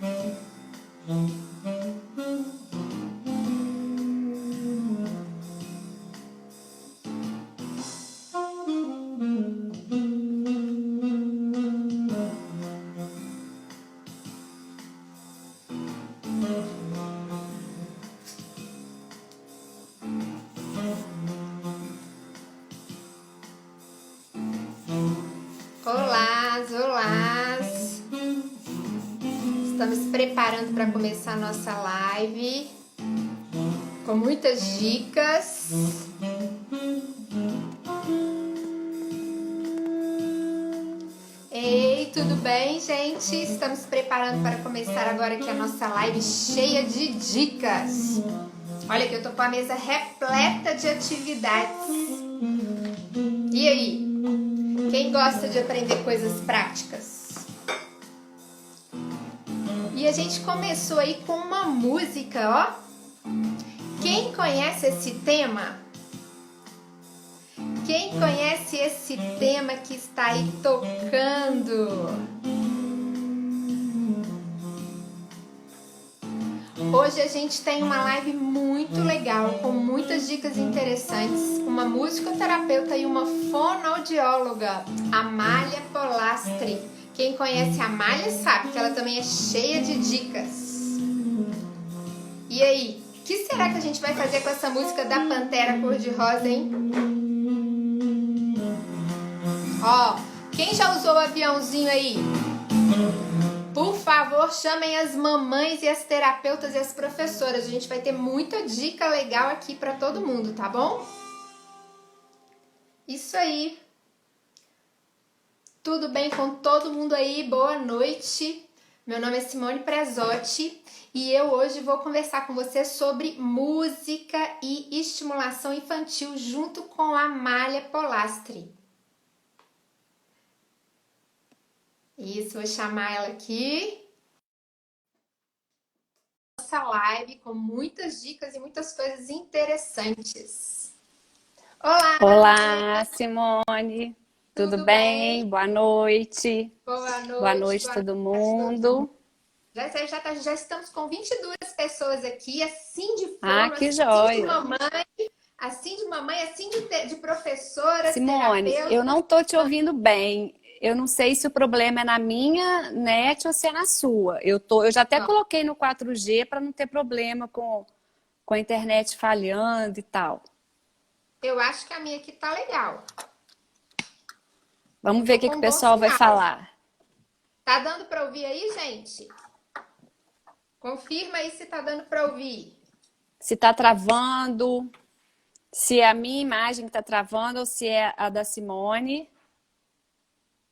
Olá, olá! Estamos preparando para começar a nossa live com muitas dicas. Ei, tudo bem, gente? Estamos preparando para começar agora aqui a nossa live cheia de dicas. Olha que eu tô com a mesa repleta de atividades. E aí? Quem gosta de aprender coisas práticas? E a gente começou aí com uma música, ó. Quem conhece esse tema? Quem conhece esse tema que está aí tocando? Hoje a gente tem uma live muito legal, com muitas dicas interessantes. Uma musicoterapeuta e uma fonoaudióloga, Amália Polastri. Quem conhece a Amália sabe que ela também é cheia de dicas. E aí, o que será que a gente vai fazer com essa música da Pantera Cor-de-Rosa, hein? Ó, quem já usou o aviãozinho aí? Por favor, chamem as mamães e as terapeutas e as professoras. A gente vai ter muita dica legal aqui para todo mundo, tá bom? Isso aí. Tudo bem com todo mundo aí? Boa noite. Meu nome é Simone Prezotti e eu hoje vou conversar com você sobre música e estimulação infantil junto com a Amália Polastri. Isso, vou chamar ela aqui. Nossa live com muitas dicas e muitas coisas interessantes. Olá! Olá, Simone. Tudo Tudo bem? Boa noite. Boa noite. Boa noite, todo mundo. Já estamos com 22 pessoas aqui, assim de fono, Ah, que assim joia. de mamãe, assim de professora, Simone, terapeuta. eu não tô te ouvindo bem. Eu não sei se o problema é na minha net ou se é na sua. Eu já até coloquei no 4G para não ter problema com a internet falhando e tal. Eu acho que a minha aqui tá legal. Vamos ver o que o pessoal vai falar. Tá dando para ouvir aí, gente? Confirma aí se tá dando para ouvir. Se tá travando, se é a minha imagem que tá travando ou se é a da Simone.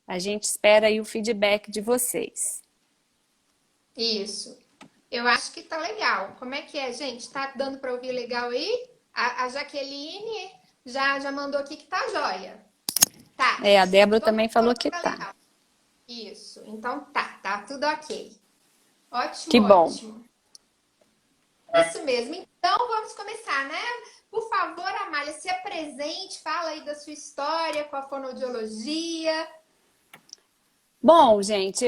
A gente espera aí o feedback de vocês. Isso. Eu acho que tá legal. Como é que é, gente? Tá dando para ouvir legal aí? A Jaqueline já mandou aqui que tá jóia. Tá. A Débora também falou que tá. Legal. Isso. Então tá tudo ok. Ótimo, Que bom. ótimo. Isso mesmo. Então vamos começar, né? Por favor, Amália, se apresente, fala aí da sua história com a fonoaudiologia. Bom, gente,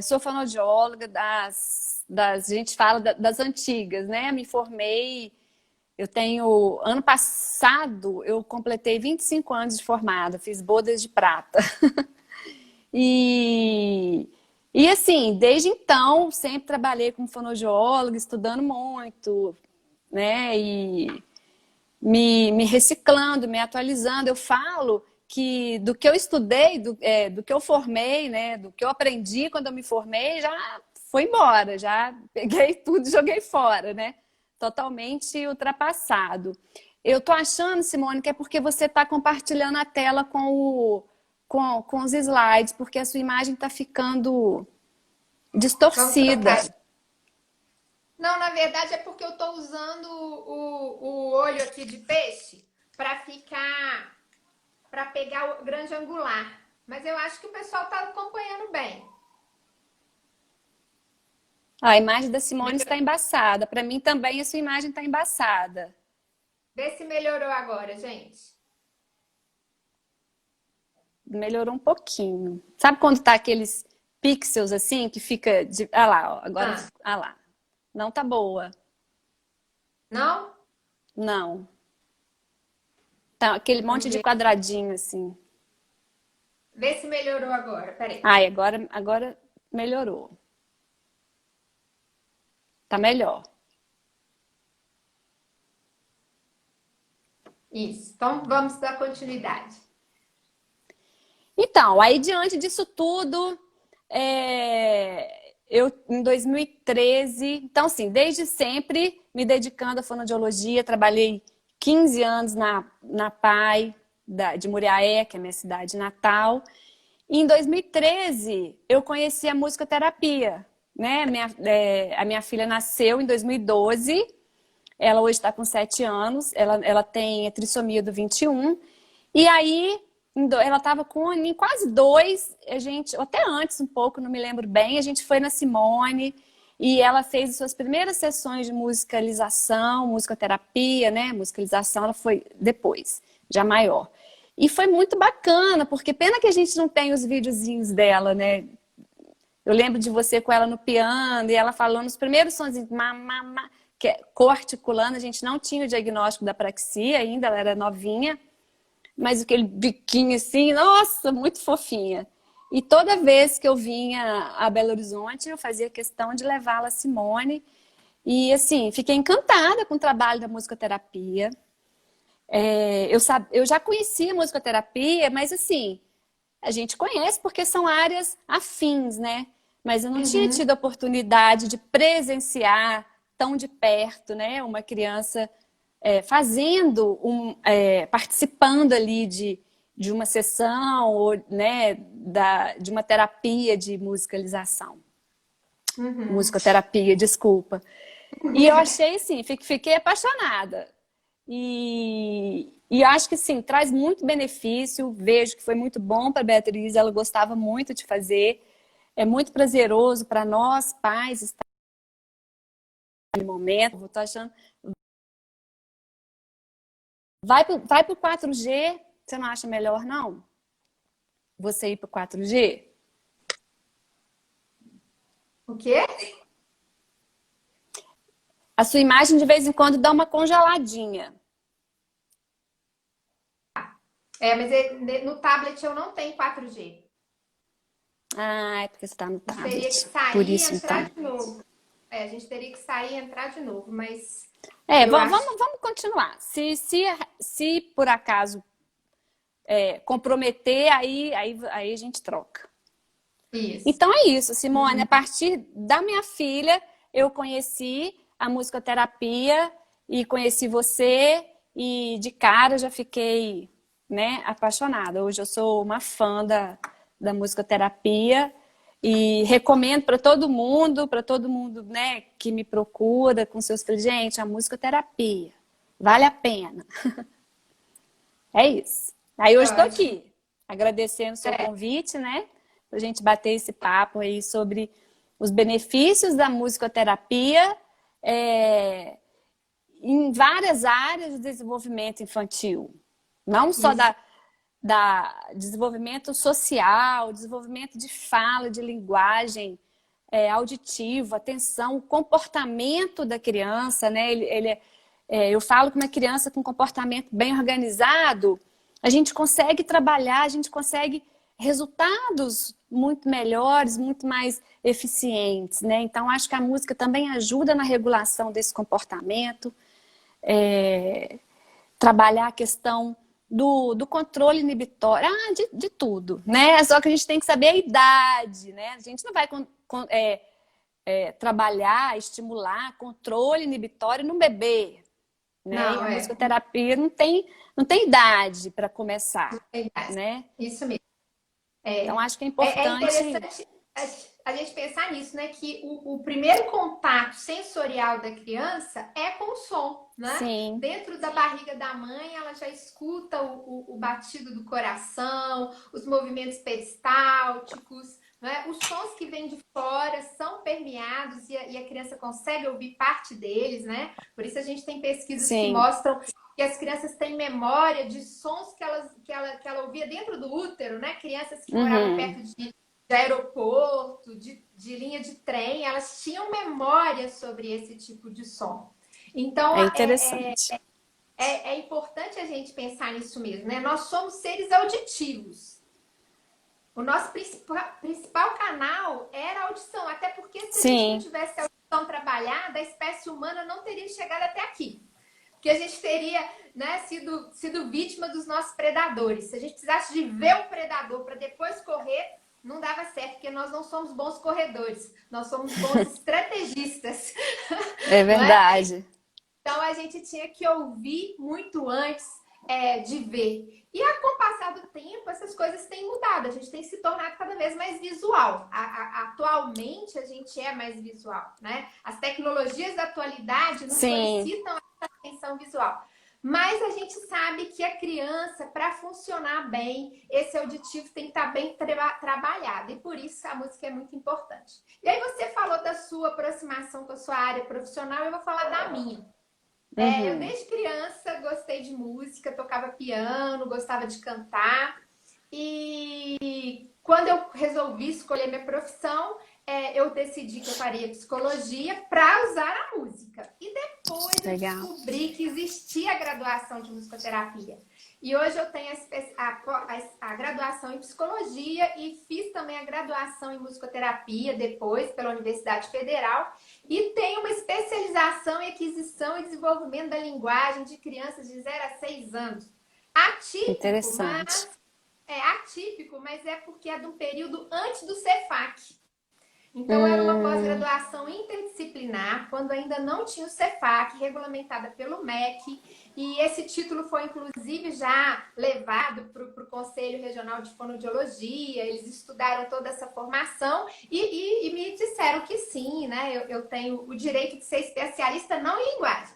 sou fonoaudióloga a gente fala das antigas, né? Me formei, ano passado eu completei 25 anos de formada, fiz bodas de prata. E assim, desde então, sempre trabalhei como fonoaudióloga, estudando muito, né? E me reciclando, me atualizando. Eu falo que do que eu estudei, do que eu formei, né, do que eu aprendi quando eu me formei, já foi embora, já peguei tudo e joguei fora, né? Totalmente ultrapassado. Eu tô achando, Simone, que é porque você está compartilhando a tela com os slides, porque a sua imagem está ficando distorcida. Não, na verdade é porque eu tô usando o olho aqui de peixe para pegar o grande angular. Mas eu acho que o pessoal tá acompanhando bem. A imagem da Simone está embaçada. Para mim também a sua imagem está embaçada. Vê se melhorou agora, gente. Melhorou um pouquinho. Sabe quando tá aqueles pixels assim, que fica de... Ah lá, ó, agora, Ah, ah lá. Não tá boa. não? Não. Tá aquele Vamos monte de ver. quadradinho assim. Vê se melhorou agora. Peraí. Ai, agora melhorou. Tá melhor. Isso. Então, vamos dar continuidade. Então, aí diante disso tudo, eu em 2013, então assim, desde sempre me dedicando à fonoaudiologia, trabalhei 15 anos na PAI de Muriaé, que é a minha cidade natal. E em 2013, eu conheci a musicoterapia, né? A minha filha nasceu em 2012, ela hoje está com 7 anos, ela tem a trissomia do 21, e aí ela estava com em quase 2, a gente, ou até antes um pouco, não me lembro bem, a gente foi na Simone e ela fez as suas primeiras sessões de musicalização, musicoterapia, né? Musicalização ela foi depois, já maior. E foi muito bacana, porque pena que a gente não tem os videozinhos dela, né? Eu lembro de você com ela no piano e ela falando os primeiros sons, que é coarticulando, a gente não tinha o diagnóstico da apraxia ainda, ela era novinha, mas aquele biquinho assim, nossa, muito fofinha. E toda vez que eu vinha a Belo Horizonte, eu fazia questão de levá-la a Simone. E assim, fiquei encantada com o trabalho da musicoterapia. Eu já conhecia musicoterapia, mas assim, a gente conhece porque são áreas afins, né? Mas eu não tinha Uhum. tido a oportunidade de presenciar tão de perto, né? Uma criança participando ali de uma sessão ou, né, de uma terapia de musicalização. Uhum. Musicoterapia, desculpa. E eu achei, assim, fiquei apaixonada. E acho que, sim, traz muito benefício. Vejo que foi muito bom para a Beatriz, ela gostava muito de fazer. É muito prazeroso para nós, pais, estar no momento. Estou achando. Vai pro 4G, você não acha melhor, não? Você ir pro 4G? O quê? A sua imagem de vez em quando dá uma congeladinha. Mas no tablet eu não tenho 4G. Ah, é porque você está no A gente teria que tablet. Por sair e isso, entrar então. de novo. A gente teria que sair e entrar de novo, mas eu Vamos, acho vamos continuar. Se por acaso comprometer, aí a gente troca. isso. Então é isso, Simone. A partir da minha filha, eu conheci a musicoterapia e conheci você e de cara já fiquei, né, apaixonada. Hoje eu sou uma fã da musicoterapia e recomendo para todo mundo, né, que me procura com seus filhos. Gente, a musicoterapia vale a pena. É isso. Aí hoje estou Ótimo. aqui, agradecendo o seu É, convite, né? Para a gente bater esse papo aí sobre os benefícios da musicoterapia em várias áreas do desenvolvimento infantil. Não só isso. da desenvolvimento social, desenvolvimento de fala, de linguagem, auditivo, atenção, o comportamento da criança, né? Eu falo que uma criança com comportamento bem organizado, a gente consegue trabalhar, a gente consegue resultados muito melhores, muito mais eficientes, né? Então, acho que a música também ajuda na regulação desse comportamento, trabalhar a questão do controle inibitório, de tudo, né? Só que a gente tem que saber a idade, né? A gente não vai trabalhar, estimular controle inibitório no bebê, né? E Não, a musicoterapia não tem idade para começar, é verdade. né? Isso mesmo. Então É, acho que é é importante, interessante a gente pensar nisso, né? Que o primeiro contato sensorial da criança é com o som, né? sim, Dentro da barriga da mãe, ela já escuta o batido do coração, os movimentos peristálticos, né? Os sons que vêm de fora são permeados e a criança consegue ouvir parte deles, né? Por isso a gente tem pesquisas que sim, mostram que as crianças têm memória de sons que ela ouvia dentro do útero, né? Crianças que moravam uhum, perto de de aeroporto, de linha de trem, elas tinham memória sobre esse tipo de som. Então, É interessante. é importante a gente pensar nisso mesmo, né? Nós somos seres auditivos. O nosso principal canal era a audição, até porque se a gente não Sim, tivesse a audição trabalhada, a espécie humana não teria chegado até aqui. Porque a gente teria, né, sido vítima dos nossos predadores. Se a gente precisasse de ver o predador para depois correr, não dava certo, porque nós não somos bons corredores, nós somos bons estrategistas. é Não é? verdade. Então a gente tinha que ouvir muito antes de ver. E com o passar do tempo, essas coisas têm mudado. A gente tem se tornado cada vez mais visual. Atualmente a gente é mais visual, né? As tecnologias da atualidade nos Sim, solicitam essa atenção visual. Mas a gente sabe que a criança, para funcionar bem, esse auditivo tem que estar bem trabalhado. E por isso a música é muito importante. E aí você falou da sua aproximação com a sua área profissional, eu vou falar da minha. Eu uhum, desde criança gostei de música, tocava piano, gostava de cantar. E quando eu resolvi escolher minha profissão, eu decidi que eu faria psicologia para usar a música. E depois eu legal. descobri que existia a graduação de musicoterapia. E hoje eu tenho a graduação em psicologia e fiz também a graduação em musicoterapia depois pela Universidade Federal. E tenho uma especialização em aquisição e desenvolvimento da linguagem de crianças de 0 a 6 anos. Atípico, Interessante. mas é porque é de um período antes do Cefac. Então, era uma Hum, pós-graduação interdisciplinar, quando ainda não tinha o Cefac, regulamentada pelo MEC, e esse título foi, inclusive, já levado para o Conselho Regional de Fonoaudiologia, eles estudaram toda essa formação e me disseram que sim, né? Eu tenho o direito de ser especialista não em linguagem,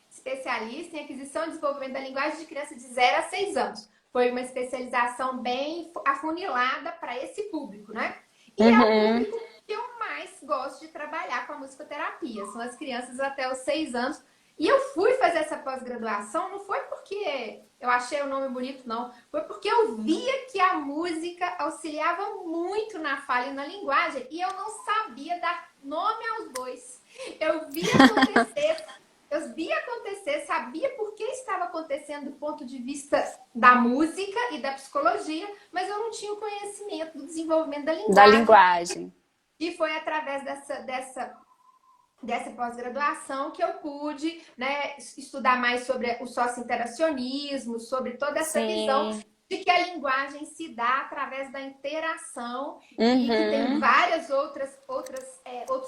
especialista em aquisição e desenvolvimento da linguagem de crianças de 0 a 6 anos. Foi uma especialização bem afunilada para esse público, né? E é o uhum, público que eu mais gosto de trabalhar com a musicoterapia. São as crianças até os 6 anos. E eu fui fazer essa pós-graduação, não foi porque eu achei o nome bonito, não. Foi porque eu via que a música auxiliava muito na fala e na linguagem. E eu não sabia dar nome aos bois. Eu via acontecer, sabia por que estava acontecendo do ponto de vista da música e da psicologia, mas eu não tinha o conhecimento do desenvolvimento da da linguagem. linguagem. E foi através dessa pós-graduação que eu pude, né, estudar mais sobre o sócio-interacionismo, sobre toda essa visão Sim, de que a linguagem se dá através da interação e que tem uhum, várias outros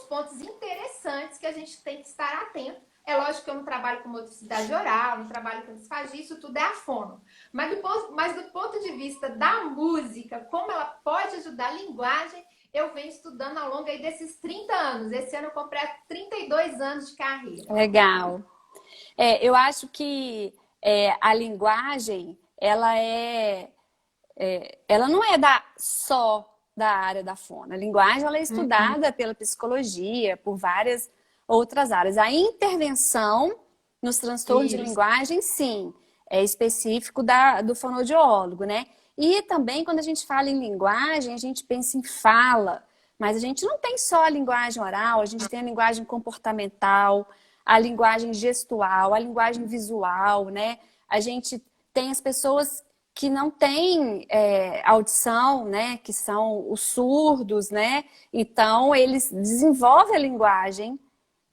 pontos interessantes que a gente tem que estar atento. É lógico que eu não trabalho com motricidade oral, não trabalho com disfagia, isso tudo é a fono. Mas do ponto de vista da música, como ela pode ajudar a linguagem, eu venho estudando ao longo aí desses 30 anos. Esse ano eu completo 32 anos de carreira. legal. Eu acho que a linguagem, ela não é só da área da fono. A linguagem ela é estudada pela psicologia, por várias outras áreas. A intervenção nos transtornos de Isso. linguagem, sim, é específico do fonoaudiólogo, né? E também, quando a gente fala em linguagem, a gente pensa em fala, mas a gente não tem só a linguagem oral, a gente tem a linguagem comportamental, a linguagem gestual, a linguagem visual, né? A gente tem as pessoas que não têm audição, né? Que são os surdos, né? Então, eles desenvolvem a linguagem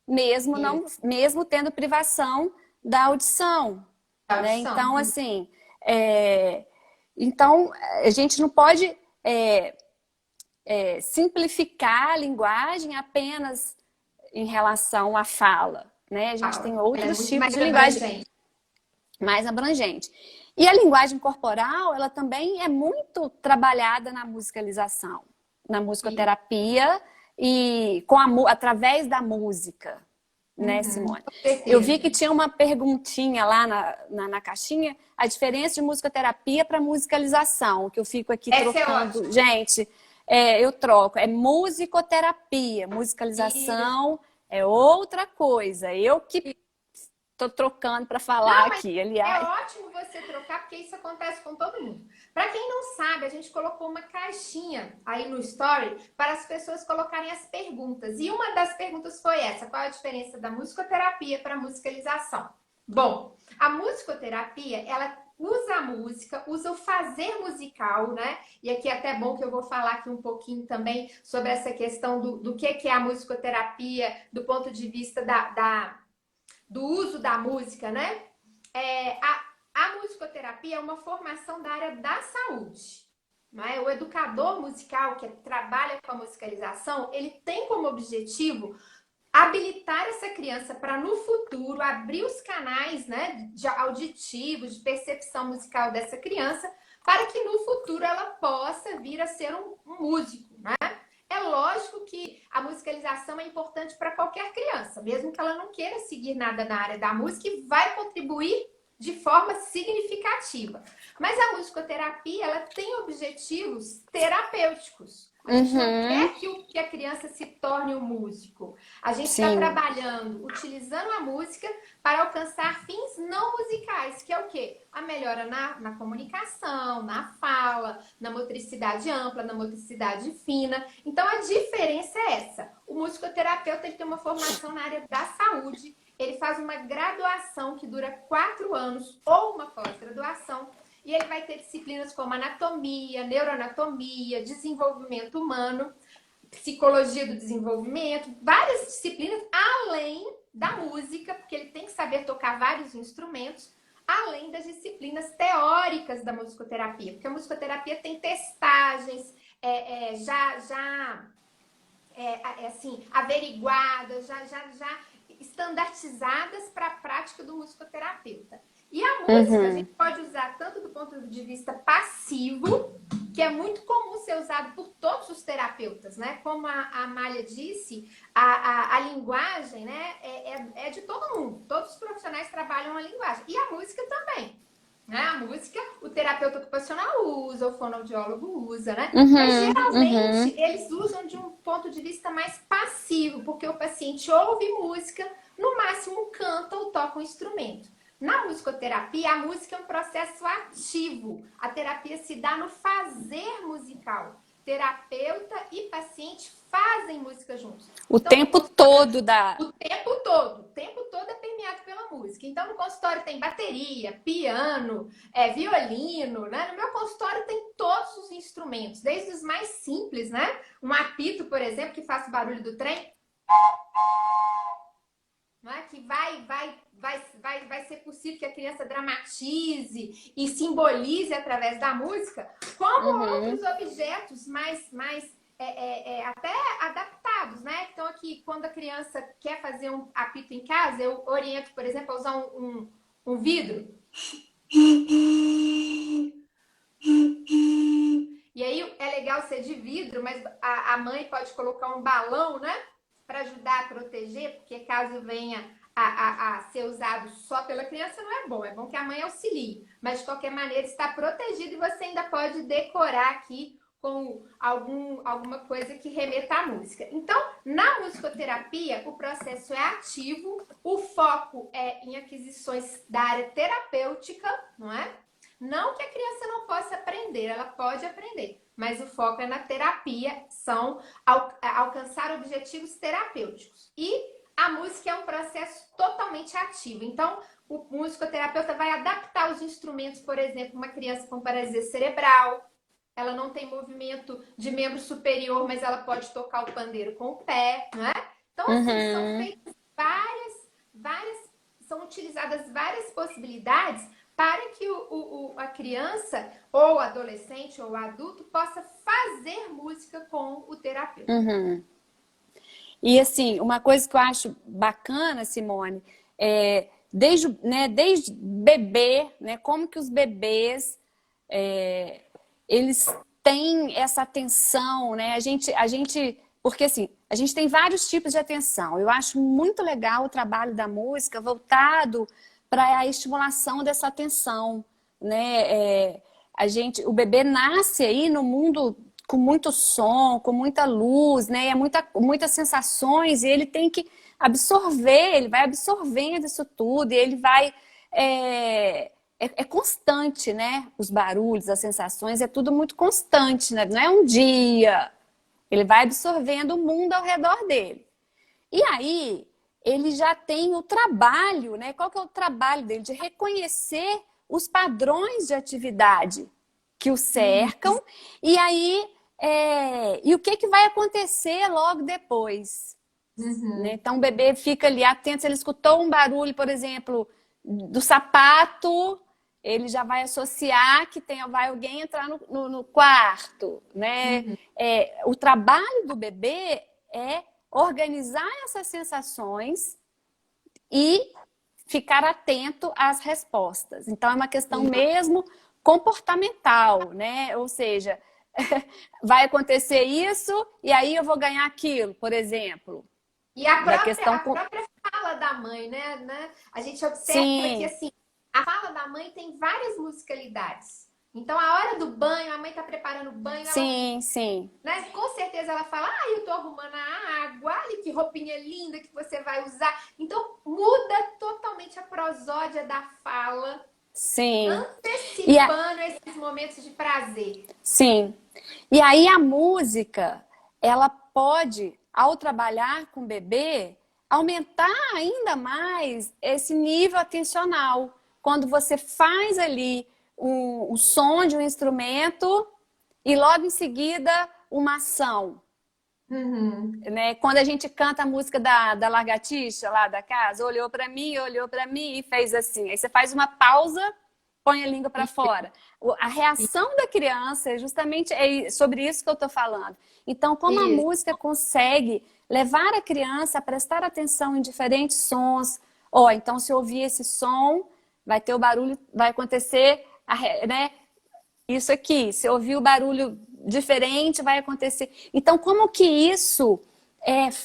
mesmo Isso. não, mesmo tendo privação da audição, né? Audição. Então, assim, é, então a gente não pode simplificar a linguagem apenas em relação à fala, né? A gente tem Ela é outros muito tipos mais de linguagem abrangente. mais abrangente. E a linguagem corporal, ela também é muito trabalhada na musicalização, na E, musicoterapia e através da música, né, Simone? com Eu vi certeza. que tinha uma perguntinha lá na caixinha, a diferença de musicoterapia para musicalização, que eu fico aqui Essa é trocando. ótima. Gente, eu troco. É musicoterapia, Isso. musicalização é outra coisa. Eu que tô trocando para falar Não, mas aqui, é aliás. ótimo você trocar, porque isso acontece com todo mundo. Para quem não sabe, a gente colocou uma caixinha aí no Story para as pessoas colocarem as perguntas. E uma das perguntas foi essa: qual é a diferença da musicoterapia para a musicalização? Bom, a musicoterapia, ela usa a música, usa o fazer musical, né? E aqui é até bom que eu vou falar aqui um pouquinho também sobre essa questão do que é a musicoterapia, do ponto de vista do uso da música, né? A musicoterapia é uma formação da área da saúde. Né? O educador musical que trabalha com a musicalização, ele tem como objetivo habilitar essa criança para no futuro abrir os canais, né, de auditivos, de percepção musical dessa criança, para que no futuro ela possa vir a ser um músico, né? É lógico que a musicalização é importante para qualquer criança, mesmo que ela não queira seguir nada na área da música, e vai contribuir de forma significativa. Mas a musicoterapia, ela tem objetivos terapêuticos. A gente não quer que a criança se torne um músico. A gente está trabalhando, utilizando a música para alcançar fins não musicais, que é o quê? A melhora na comunicação, na fala, na motricidade ampla, na motricidade fina. Então, a diferença é essa. O musicoterapeuta ele tem uma formação na área da saúde, ele faz uma graduação que dura 4 anos ou uma pós-graduação, e ele vai ter disciplinas como anatomia, neuroanatomia, desenvolvimento humano, psicologia do desenvolvimento, várias disciplinas, além da música, porque ele tem que saber tocar vários instrumentos, além das disciplinas teóricas da musicoterapia, porque a musicoterapia tem testagens assim, averiguadas, já estandartizadas para a prática do musicoterapeuta. E a música a gente pode usar tanto do ponto de vista passivo, que é muito comum ser usado por todos os terapeutas, né? Como a Amália disse, a linguagem, né, é de todo mundo. Todos os profissionais trabalham a linguagem. E a música também. Né? A música, o terapeuta ocupacional usa, o fonoaudiólogo usa, né? Mas geralmente eles usam de um ponto de vista mais passivo, porque o paciente ouve música, no máximo canta ou toca um instrumento. Na musicoterapia, a música é um processo ativo. A terapia se dá no fazer musical. Terapeuta e paciente fazem música juntos. O tempo todo. O tempo todo é permeado pela música. Então, no consultório tem bateria, piano, violino, né? No meu consultório tem todos os instrumentos, desde os mais simples, né? Um apito, por exemplo, que faz o barulho do trem, não é? Que vai ser possível que a criança dramatize e simbolize através da música, como outros objetos mais até adaptados, né? Então aqui, quando a criança quer fazer um apito em casa, eu oriento, por exemplo, a usar um vidro. E aí é legal ser de vidro, mas a mãe pode colocar um balão, né? Para ajudar a proteger, porque caso venha a ser usado só pela criança, não é bom. É bom que a mãe auxilie. Mas, de qualquer maneira, está protegido e você ainda pode decorar aqui com alguma coisa que remeta à música. Então, na musicoterapia, o processo é ativo, o foco é em aquisições da área terapêutica, não é? Não que a criança não possa aprender, ela pode aprender, mas o foco é na terapia, são alcançar objetivos terapêuticos. E a música é um processo totalmente ativo. Então, o musicoterapeuta vai adaptar os instrumentos, por exemplo, uma criança com paralisia cerebral, ela não tem movimento de membro superior, mas ela pode tocar o pandeiro com o pé, não é? Então, assim, são feitas são utilizadas várias possibilidades para que a criança, ou adolescente, ou adulto, possa fazer música com o terapeuta. E assim, uma coisa que eu acho bacana, Simone, desde bebê, né, como que os bebês, eles têm essa atenção, né? Porque assim, a gente tem vários tipos de atenção. Eu acho muito legal o trabalho da música voltado para a estimulação dessa atenção, né? O bebê nasce aí no mundo com muito som, com muita luz, né? Muitas sensações, e ele tem que absorver, ele vai absorvendo isso tudo, e ele vai é constante, né? Os barulhos, as sensações, é tudo muito constante, né? Não é um dia. Ele vai absorvendo o mundo ao redor dele. E aí, ele já tem o trabalho, né? Qual que é o trabalho dele? De reconhecer os padrões de atividade que o cercam. E aí, e o que, que vai acontecer logo depois? Né? Então, o bebê fica ali atento. Se ele escutou um barulho, por exemplo, do sapato, ele já vai associar que vai alguém entrar no quarto, né? O trabalho do bebê é organizar essas sensações e ficar atento às respostas. Então, é uma questão mesmo comportamental, né? Ou seja, vai acontecer isso e aí eu vou ganhar aquilo, por exemplo. E a própria fala da mãe, né? A gente observa que, assim, a fala da mãe tem várias musicalidades. Então, a hora do banho, a mãe tá preparando o banho. Sim. Né? Com certeza ela fala, eu tô arrumando a água, olha que roupinha linda que você vai usar. Então, muda totalmente a prosódia da fala. Sim. Antecipando esses momentos de prazer. Sim. E aí a música, ela pode, ao trabalhar com o bebê, aumentar ainda mais esse nível atencional. Quando você faz ali o som de um instrumento e logo em seguida uma ação. Né? Quando a gente canta a música da lagartixa lá da casa, olhou para mim e fez assim. Aí você faz uma pausa, põe a língua para fora. A reação da criança é justamente sobre isso que eu estou falando. Então, como a música consegue levar a criança a prestar atenção em diferentes sons. Então se eu ouvir esse som, vai ter o barulho, vai acontecer, né? Isso aqui. Se eu ouvir o barulho diferente, vai acontecer. Então, como que isso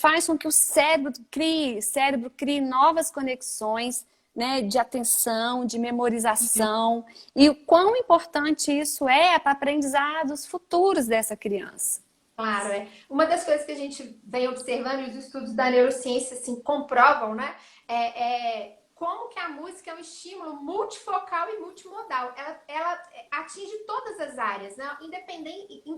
faz com que o cérebro crie novas conexões, né, de atenção, de memorização, e o quão importante isso é para aprendizados futuros dessa criança. Claro, Uma das coisas que a gente vem observando, e os estudos da neurociência assim, comprovam, né? Como que a música é um estímulo multifocal e multimodal. Ela atinge todas as áreas, né?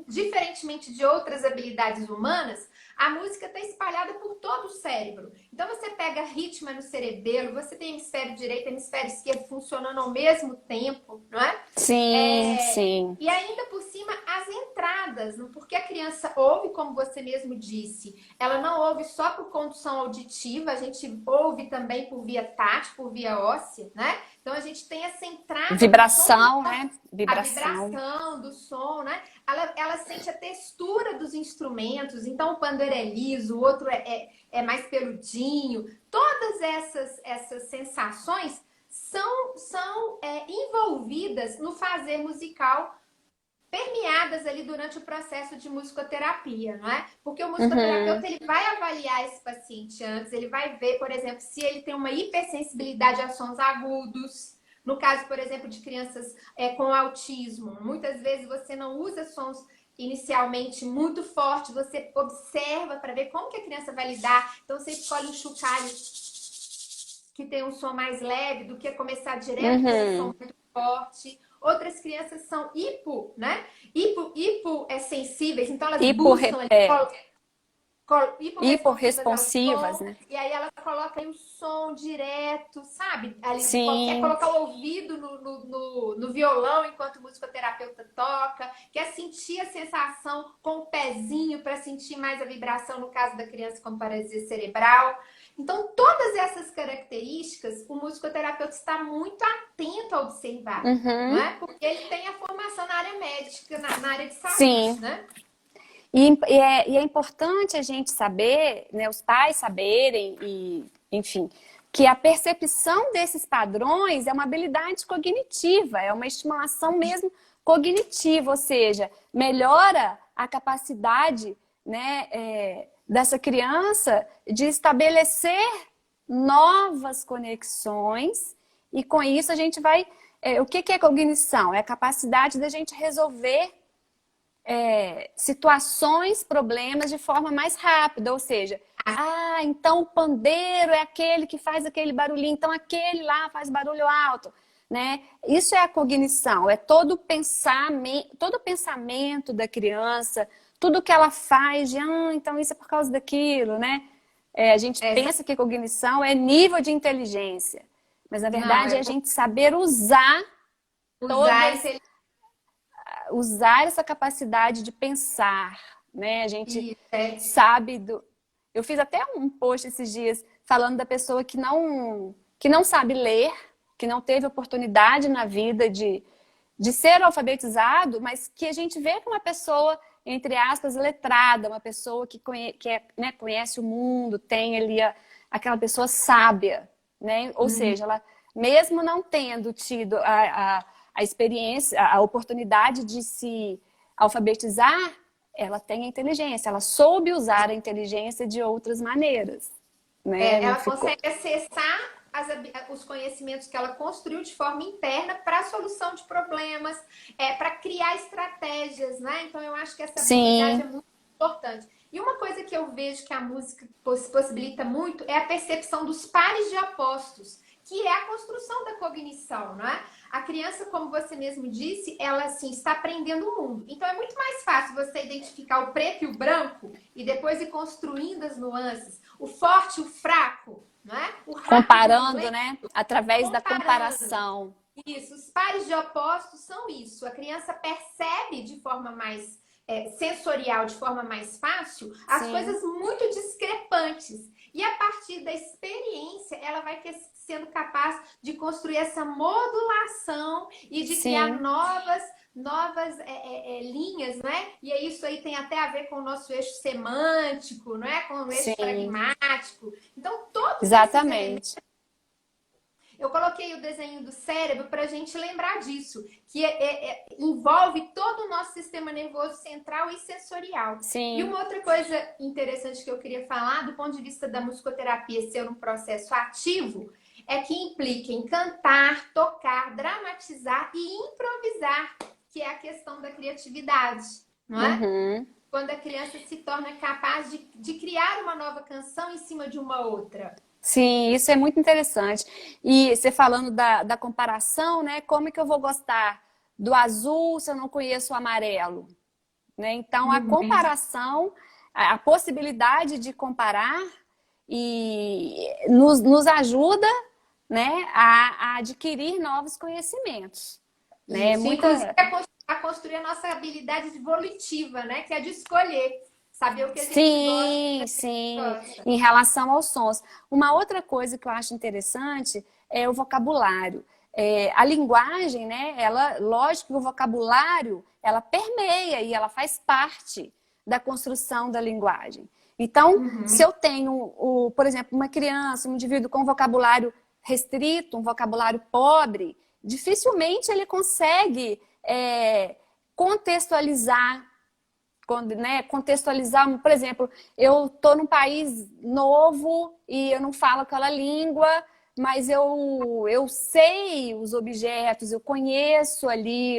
Diferentemente de outras habilidades humanas, a música está espalhada por todo o cérebro. Então você pega ritmo no cerebelo, você tem hemisfério direito e hemisfério esquerdo funcionando ao mesmo tempo, não é? Sim. E ainda por cima, as entradas, porque a criança ouve, como você mesmo disse, ela não ouve só por condução auditiva, a gente ouve também por via tátil, por via óssea, né? Então a gente tem essa entrada. Vibração, som, né? A vibração do som, né? Ela sente a textura dos instrumentos, então o pandeiro é liso, o outro é mais peludinho. Todas essas sensações são envolvidas no fazer musical, permeadas ali durante o processo de musicoterapia, não é? Porque o musicoterapeuta ele vai avaliar esse paciente antes, ele vai ver, por exemplo, se ele tem uma hipersensibilidade a sons agudos. No caso, por exemplo, de crianças com autismo, muitas vezes você não usa sons inicialmente muito fortes, você observa para ver como que a criança vai lidar. Então, você escolhe um chocalho que tem um som mais leve do que começar direto com um som muito forte. Outras crianças são sensíveis, então elas buscam hiporresponsivas, né? E aí ela coloca aí o som direto, sabe? Sim. Quer colocar o ouvido no violão enquanto o musicoterapeuta toca, quer sentir a sensação com o pezinho para sentir mais a vibração, no caso da criança com paralisia cerebral. Então, todas essas características, o musicoterapeuta está muito atento a observar, não é? Porque ele tem a formação na área médica, na área de saúde, né? E é importante a gente saber, né, os pais saberem, enfim, que a percepção desses padrões é uma habilidade cognitiva, é uma estimulação mesmo cognitiva, ou seja, melhora a capacidade, né, dessa criança de estabelecer novas conexões, e com isso a gente vai... o que é cognição? É a capacidade da gente resolver situações, problemas de forma mais rápida, ou seja, então o pandeiro é aquele que faz aquele barulhinho, então aquele lá faz barulho alto. né? Isso é a cognição, é todo o pensamento da criança, tudo que ela faz de, então isso é por causa daquilo, né? A gente pensa que cognição é nível de inteligência, mas na verdade é a gente saber usar essa capacidade de pensar, né? A gente sabe Eu fiz até um post esses dias falando da pessoa que não sabe ler, que não teve oportunidade na vida de ser alfabetizado, mas que a gente vê que uma pessoa, entre aspas, letrada, uma pessoa que né, conhece o mundo, tem ali aquela pessoa sábia, né? Ou seja, ela mesmo não tendo tido a experiência, a oportunidade de se alfabetizar, ela tem a inteligência, ela soube usar a inteligência de outras maneiras. Né? Ela consegue acessar os conhecimentos que ela construiu de forma interna para a solução de problemas, para criar estratégias, né? Então eu acho que essa habilidade é muito importante. E uma coisa que eu vejo que a música possibilita muito é a percepção dos pares de opostos, que é a construção da cognição, não é? A criança, como você mesmo disse, ela assim, está aprendendo o mundo. Então é muito mais fácil você identificar o preto e o branco e depois ir construindo as nuances, o forte e o fraco, não é? Comparando, né? Através da comparação. Isso, os pares de opostos são isso. A criança percebe de forma mais sensorial, de forma mais fácil, as coisas muito discrepantes. E a partir da experiência, ela vai sendo capaz de construir essa modulação e de criar novas linhas, né? E isso aí tem até a ver com o nosso eixo semântico, não é? Com o eixo pragmático. Então, todos Exatamente. Eu coloquei o desenho do cérebro para a gente lembrar disso, que envolve todo o nosso sistema nervoso central e sensorial. Sim. E uma outra coisa interessante que eu queria falar, do ponto de vista da musicoterapia ser um processo ativo, é que implica em cantar, tocar, dramatizar e improvisar, que é a questão da criatividade, não é? Quando a criança se torna capaz de criar uma nova canção em cima de uma outra. Sim, isso é muito interessante. E você falando da comparação, né? Como que eu vou gostar do azul se eu não conheço o amarelo? Né? Então, a comparação, a possibilidade de comparar nos ajuda, né, a adquirir novos conhecimentos. Né? Inclusive, a construir a nossa habilidade evolutiva, né? Que é de escolher. Saber o que a gente gosta. Sim. Em relação aos sons. Uma outra coisa que eu acho interessante é o vocabulário. A linguagem, né? Lógico que o vocabulário, ela permeia e ela faz parte da construção da linguagem. Então, se eu tenho, por exemplo, uma criança, um indivíduo com vocabulário restrito, um vocabulário pobre, dificilmente ele consegue contextualizar, né, contextualizar, por exemplo, eu estou num país novo e eu não falo aquela língua, mas eu sei os objetos, eu conheço ali,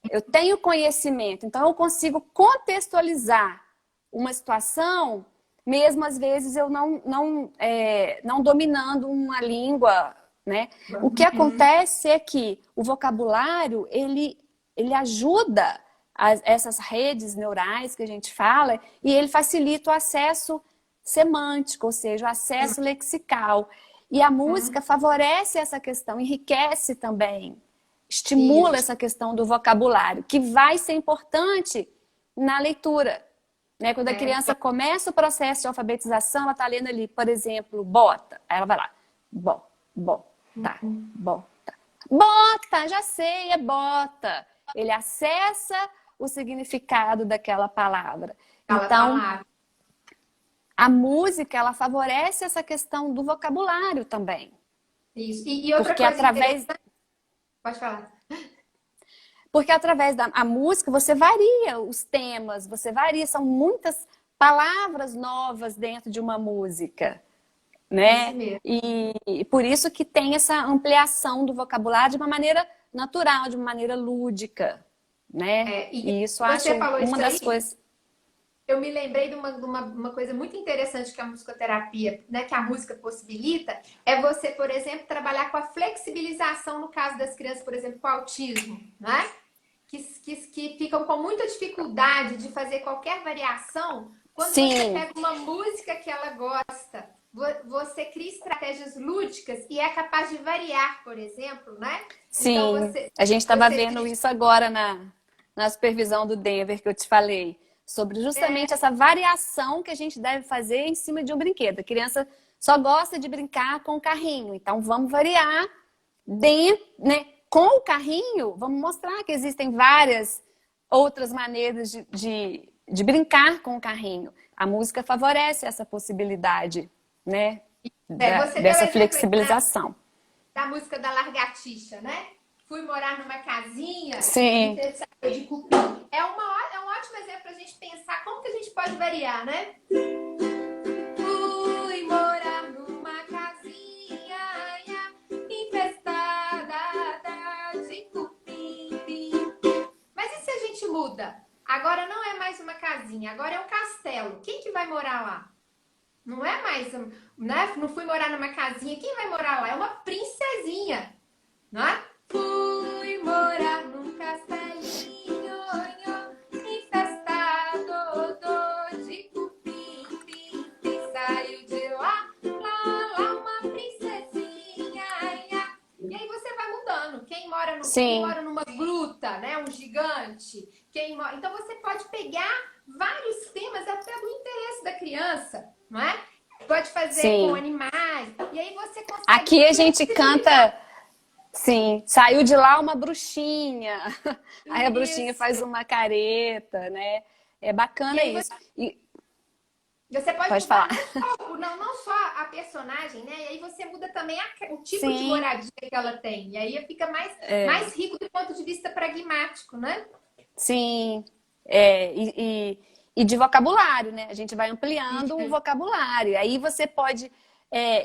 eu tenho conhecimento, então eu consigo contextualizar uma situação, mesmo às vezes eu não dominando uma língua, né? O que acontece é que o vocabulário, ele ajuda essas redes neurais que a gente fala, e ele facilita o acesso semântico, ou seja, o acesso lexical. E a música favorece essa questão, enriquece também, estimula essa questão do vocabulário, que vai ser importante na leitura. Né? Quando a criança começa o processo de alfabetização, ela está lendo ali, por exemplo, bota. Aí ela vai lá, bota. Bota, já sei, é bota. Ele acessa o significado daquela palavra. Então, a música, ela favorece essa questão do vocabulário também. Isso. E outra porque coisa através... Pode falar. Porque através da música você varia os temas, são muitas palavras novas dentro de uma música. Né? Isso mesmo. E por isso que tem essa ampliação do vocabulário de uma maneira natural, de uma maneira lúdica. Né? E isso acho uma das coisas. eu me lembrei de uma coisa muito interessante que a musicoterapia, né, que a música possibilita, é você, por exemplo, trabalhar com a flexibilização no caso das crianças, por exemplo, com autismo, né? Que ficam com muita dificuldade de fazer qualquer variação. Quando você Sim, pega uma música que ela gosta, você cria estratégias lúdicas e é capaz de variar, por exemplo, né? Então sim. A gente estava vendo cria... isso agora na supervisão do Denver que eu te falei. Sobre justamente essa variação que a gente deve fazer em cima de um brinquedo. A criança só gosta de brincar com o carrinho. Então vamos variar dentro, né? Com o carrinho, vamos mostrar que existem várias outras maneiras de brincar com o carrinho. A música favorece essa possibilidade, né? Você deu Dessa exemplo aí flexibilização. da música da Largatixa, né? Fui morar numa casinha Sim, de cupim. É um ótimo exemplo para a gente pensar como que a gente pode variar, né? Fui morar numa casinha infestada de cupim. Mas e se a gente muda? Agora não é mais uma casinha, agora é um castelo. Quem que vai morar lá? Não é mais, né? Não fui morar numa casinha. Quem vai morar lá? É uma princesinha, não é? Fui morar num castelinho infestado de cupim, saiu de lá, uma princesinha. E aí você vai mudando. Quem sim, mora numa gruta, né? Um gigante. Então você pode pegar vários temas até do interesse da criança, não é? Pode fazer com sim. animais. E aí você consegue Aqui a gente flexibilizar. canta, sim, saiu de lá uma bruxinha. Aí a bruxinha Isso. faz uma careta, né? É E bacana aí isso. E você pode pode mudar falar. não só a personagem, né? E aí você muda também o tipo de Sim, moradia que ela tem. E aí fica mais rico do ponto de vista pragmático, né? sim. E de vocabulário, né? A gente vai ampliando o vocabulário. Aí você pode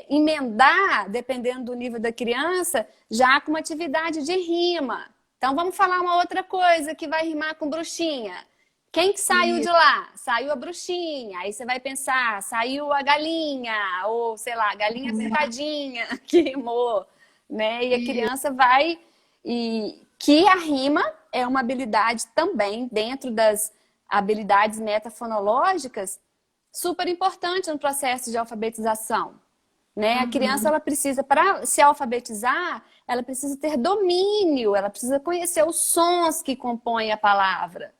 emendar, dependendo do nível da criança, já com uma atividade de rima. Então vamos falar uma outra coisa que vai rimar com bruxinha. Quem que saiu de Isso. lá? Saiu a bruxinha. Aí você vai pensar, saiu a galinha, ou sei lá, a galinha pintadinha que rimou, né? E a Isso. criança vai e que a rima é uma habilidade também dentro das habilidades metafonológicas super importante no processo de alfabetização, né? A criança ela precisa para se alfabetizar, ela precisa ter domínio, ela precisa conhecer os sons que compõem a palavra.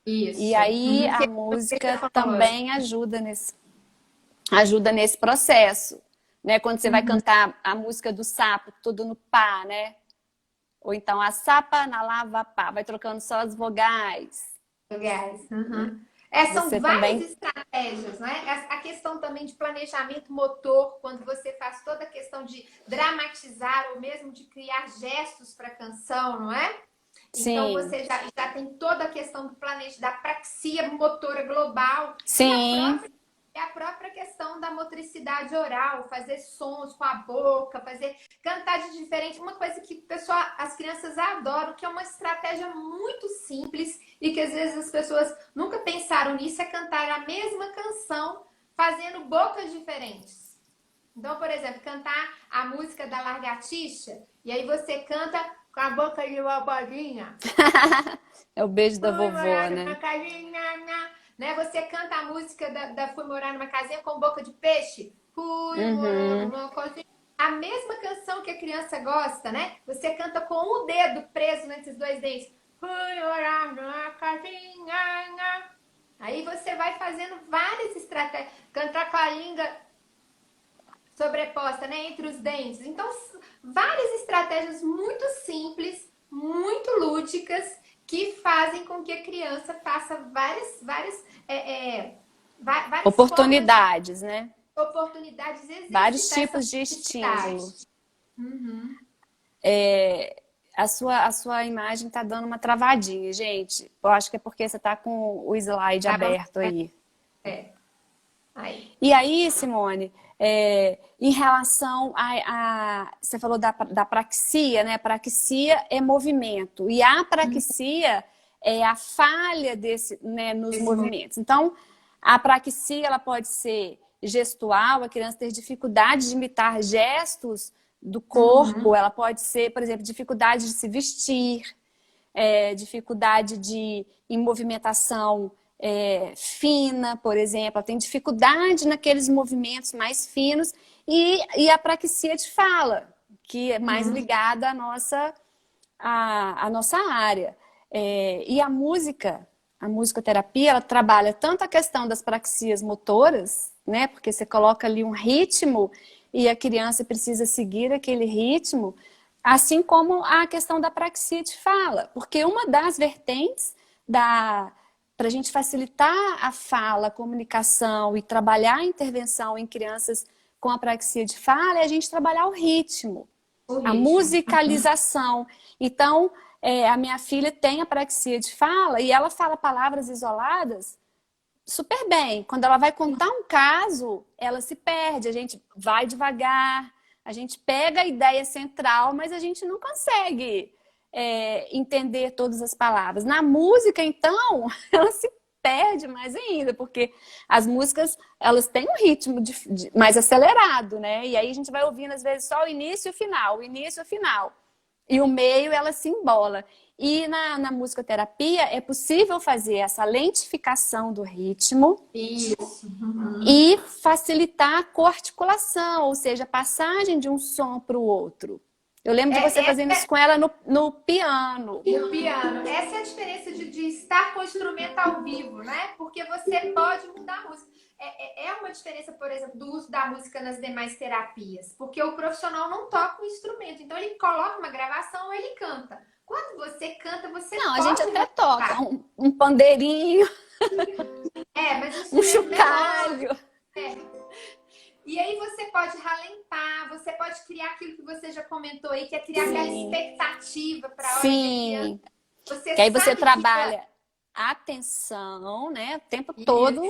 E Isso. aí Que a é música famoso. também ajuda nesse processo, né? Quando você vai cantar a música do sapo, tudo no pá, né? Ou então a sapa na lava pá, vai trocando só as vogais. Gás. Né? São Você várias também. estratégias, né? A questão também de planejamento motor, quando você faz toda a questão de dramatizar ou mesmo de criar gestos para a canção, não é? Então Sim, você já tem toda a questão da praxia motora global e sim, a própria questão da motricidade oral, fazer sons com a boca, cantar de diferente, uma coisa que as crianças adoram, que é uma estratégia muito simples e que às vezes as pessoas nunca pensaram nisso, é cantar a mesma canção fazendo bocas diferentes. Então, por exemplo, cantar a música da Largatixa e aí você canta com a boca de uma bolinha. é o beijo da Fui vovó, morar numa né? casinha, né? Você canta a música da Fui morar numa casinha com boca de peixe. Fui morar Uhum. numa casinha. A mesma canção que a criança gosta, né? Você canta com o dedo preso nesses dois dentes. Fui morar numa casinha. Aí você vai fazendo várias estratégias. Cantar com a língua sobreposta, né? Entre os dentes. Então, várias estratégias muito simples, muito lúdicas, que fazem com que a criança faça várias formas de Oportunidades, né? oportunidades de Vários exercitar essa tipos de motricidade. estímulo. A sua imagem tá dando uma travadinha, gente. Eu acho que é porque você tá com o slide Tá bom? aberto aí. É. Aí. E aí, Simone, em relação você falou da praxia, né? Praxia é movimento e a praxia é a falha né, nos Esse movimentos. Então, A apraxia, ela pode ser gestual, a criança ter dificuldade de imitar gestos do corpo, ela pode ser, por exemplo, dificuldade de se vestir, dificuldade em movimentação fina, por exemplo, ela tem dificuldade naqueles movimentos mais finos e a apraxia de fala, que é mais ligada à nossa área. E a musicoterapia, ela trabalha tanto a questão das praxias motoras, né? Porque você coloca ali um ritmo e a criança precisa seguir aquele ritmo, assim como a questão da praxia de fala. Porque uma das vertentes para a gente facilitar a fala, a comunicação e trabalhar a intervenção em crianças com apraxia de fala é a gente trabalhar o ritmo. A musicalização. Então, a minha filha tem apraxia de fala e ela fala palavras isoladas super bem. Quando ela vai contar um caso, ela se perde. A gente vai devagar, a gente pega a ideia central, mas a gente não consegue entender todas as palavras. Na música, então, ela se perde mais ainda, porque as músicas, elas têm um ritmo mais acelerado, né? E aí a gente vai ouvindo, às vezes, só o início e o final, o início e o final. E o meio, ela se embola. E na musicoterapia, é possível fazer essa lentificação do ritmo. Isso. E facilitar a coarticulação, ou seja, a passagem de um som para o outro. Eu lembro de você fazendo isso com ela no piano. No piano. Essa é a diferença de estar com o instrumento ao vivo, né? Porque você pode mudar a música. É uma diferença, por exemplo, do uso da música nas demais terapias. Porque o profissional não toca o instrumento. Então, ele coloca uma gravação ou ele canta. Quando você canta, você Não, pode a gente até toca um pandeirinho, mas um chocalho. E aí você pode ralentar, você pode criar aquilo que você já comentou aí, que é criar aquela expectativa para a hora Sim. Que aí você trabalha a atenção, né, o tempo todo.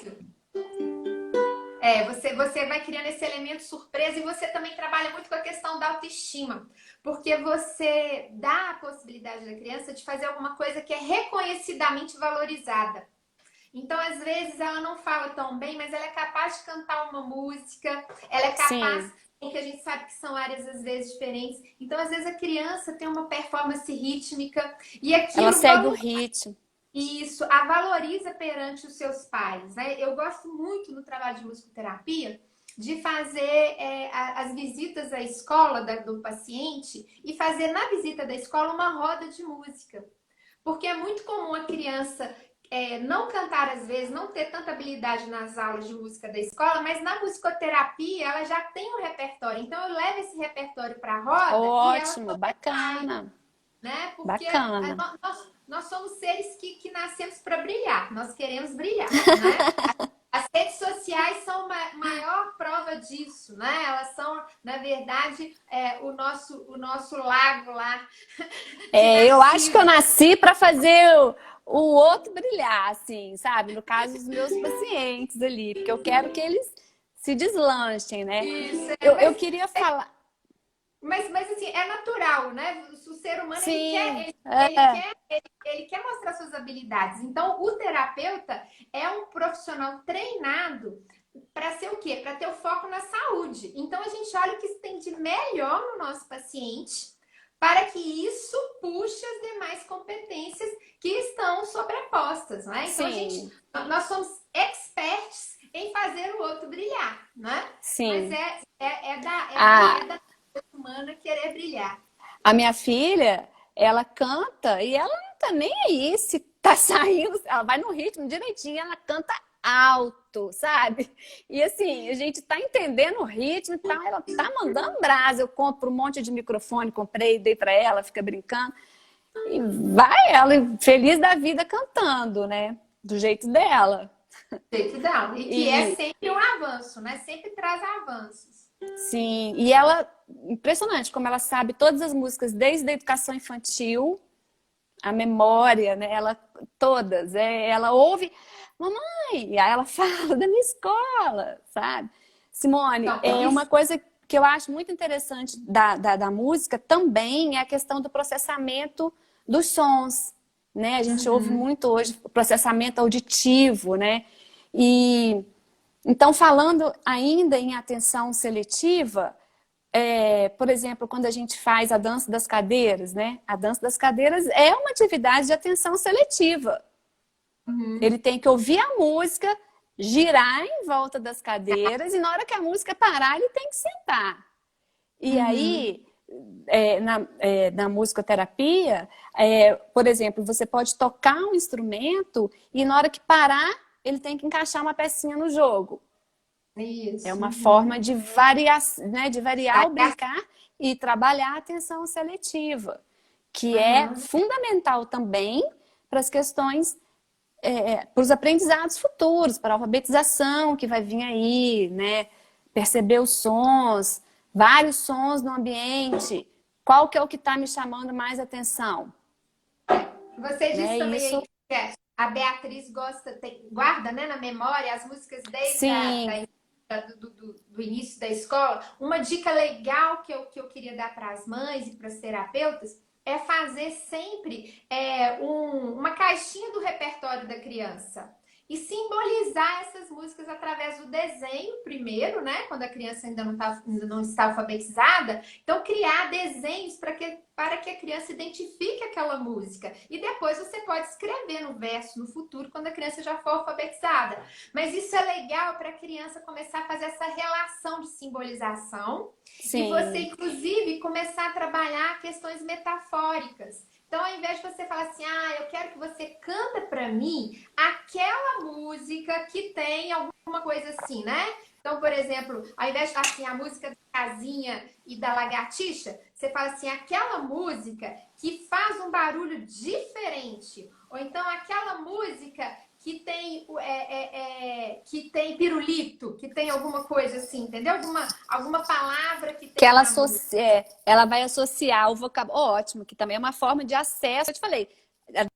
Você vai criando esse elemento surpresa e você também trabalha muito com a questão da autoestima. Porque você dá a possibilidade da criança de fazer alguma coisa que é reconhecidamente valorizada. Então, às vezes, ela não fala tão bem, mas ela é capaz de cantar uma música, ela é capaz, que a gente sabe que são áreas, às vezes, diferentes. Então, às vezes, a criança tem uma performance rítmica e aquilo... Ela segue o ritmo. Isso, a valoriza perante os seus pais, né? Eu gosto muito no trabalho de musicoterapia de fazer as visitas à escola do paciente e fazer na visita da escola uma roda de música. Porque é muito comum a criança não cantar às vezes, não ter tanta habilidade nas aulas de música da escola, mas na musicoterapia ela já tem um repertório. Então eu levo esse repertório para a roda. Ótimo, e ela bacana. Né? Porque bacana. Nós somos seres que nascemos para brilhar, nós queremos brilhar, né? As redes sociais são a maior prova disso, né? Elas são, na verdade, o nosso lago lá. Eu acho que eu nasci para fazer o outro brilhar, assim, sabe? No caso dos meus pacientes ali, porque eu quero que eles se deslanchem, né? Isso, eu queria falar... Mas assim, é natural, né? O ser humano, Sim, ele quer mostrar suas habilidades. Então, o terapeuta é um profissional treinado para ser o quê? Para ter o foco na saúde. Então, a gente olha o que tem de melhor no nosso paciente para que isso puxe as demais competências que estão sobrepostas, né? Então, nós somos experts em fazer o outro brilhar, né? Sim. Mas é da humana querer brilhar. A minha filha, ela canta e ela não tá nem aí se tá saindo, ela vai no ritmo direitinho, ela canta alto, sabe? E assim, a gente tá entendendo o ritmo e tal, ela tá mandando brasa. Eu compro um monte de microfone, comprei, dei pra ela, fica brincando. E vai ela feliz da vida cantando, né? Do jeito dela. Do jeito dela. E que é sempre um avanço, né? Sempre traz avanços. Sim, e ela, impressionante como ela sabe todas as músicas, desde a educação infantil, a memória, né? Ela, todas, ela ouve, mamãe, e aí ela fala da minha escola, sabe? Simone, uma coisa que eu acho muito interessante da música também é a questão do processamento dos sons, né? A gente ouve muito hoje o processamento auditivo, né? E então, falando ainda em atenção seletiva, por exemplo, quando a gente faz a dança das cadeiras, né? A dança das cadeiras é uma atividade de atenção seletiva. Uhum. Ele tem que ouvir a música, girar em volta das cadeiras e na hora que a música parar, ele tem que sentar. E Uhum. aí, na musicoterapia, por exemplo, você pode tocar um instrumento e na hora que parar, ele tem que encaixar uma pecinha no jogo. É Isso. uma Uhum. forma de variar, né, de variar o brincar e trabalhar a atenção seletiva, que é Aham. fundamental também para as questões, para os aprendizados futuros, para a alfabetização que vai vir aí, né? Perceber os sons, vários sons no ambiente. Qual que é o que está me chamando mais atenção? Você disse Né? também aí Isso, que a Beatriz guarda, né, na memória as músicas desde sim, do início da escola. Uma dica legal que eu queria dar para as mães e para as terapeutas é fazer sempre uma caixinha do repertório da criança. E simbolizar essas músicas através do desenho, primeiro, né? Quando a criança ainda não está alfabetizada. Então, criar desenhos para que a criança identifique aquela música. E depois você pode escrever no verso no futuro, quando a criança já for alfabetizada. Mas isso é legal para a criança começar a fazer essa relação de simbolização e você, sim. inclusive, começar a trabalhar questões metafóricas. Então, ao invés de você falar assim, eu quero que você canta para mim aquela música que tem alguma coisa assim, né? Então, por exemplo, ao invés de falar assim, a música da casinha e da lagartixa, você fala assim, aquela música que faz um barulho diferente. Ou então aquela música que tem pirulito, que tem alguma coisa assim, entendeu? Alguma palavra que Que tem ela, na música. ela vai associar o vocabulário. Ótimo, que também é uma forma de acesso. Eu te falei,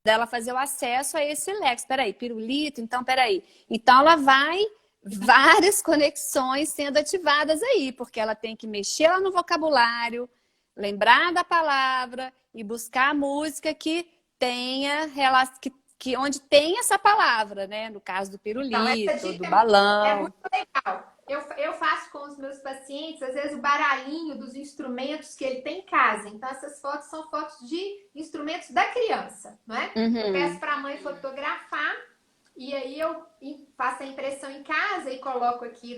dela fazer o acesso a esse léxico. Peraí, pirulito, então peraí. Então ela vai várias conexões sendo ativadas aí, porque ela tem que mexer lá no vocabulário, lembrar da palavra e buscar a música que tenha que onde tem essa palavra, né? No caso do Então, essa pirulito, do dica é balão. muito legal. Eu faço com os meus pacientes, às vezes, o baralhinho dos instrumentos que ele tem em casa. Então, essas fotos são fotos de instrumentos da criança, não é? Eu peço Uhum. para a mãe fotografar e aí eu faço a impressão em casa e coloco aqui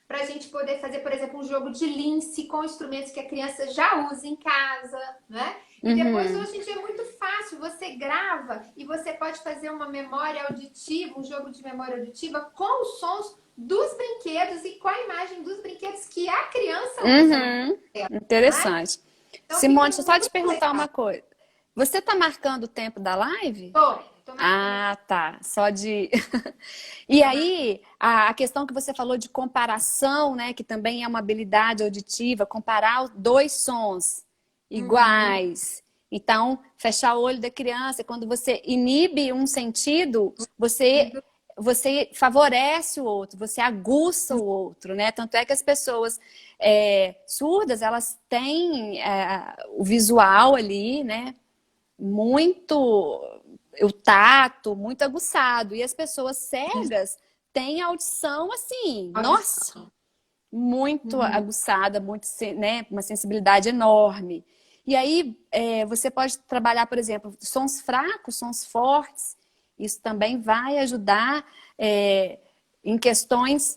para a gente poder fazer, por exemplo, um jogo de lince com instrumentos que a criança já usa em casa, né? E depois, Uhum. hoje em dia, é muito fácil. Você grava e você pode fazer uma memória auditiva, um jogo de memória auditiva com os sons dos brinquedos e com a imagem dos brinquedos que a criança usa na Uhum. tela, não é? Interessante. Então, fica Simone, deixa eu só muito te perguntar legal. uma coisa. Você está marcando o tempo da live? Tô marcando aqui. Ah, tá. Só de. E aí, a questão que você falou de comparação, né? Que também é uma habilidade auditiva, comparar dois sons Uhum. iguais. Então, fechar o olho da criança, quando você inibe um sentido, você favorece o outro, você aguça o outro, né? Tanto é que as pessoas surdas, elas têm o visual ali, né? Muito, o tato muito aguçado. E as pessoas cegas têm audição assim, nossa, Audição. muito Uhum. aguçada, muito, né, uma sensibilidade enorme. E aí você pode trabalhar, por exemplo, sons fracos, sons fortes. Isso também vai ajudar em questões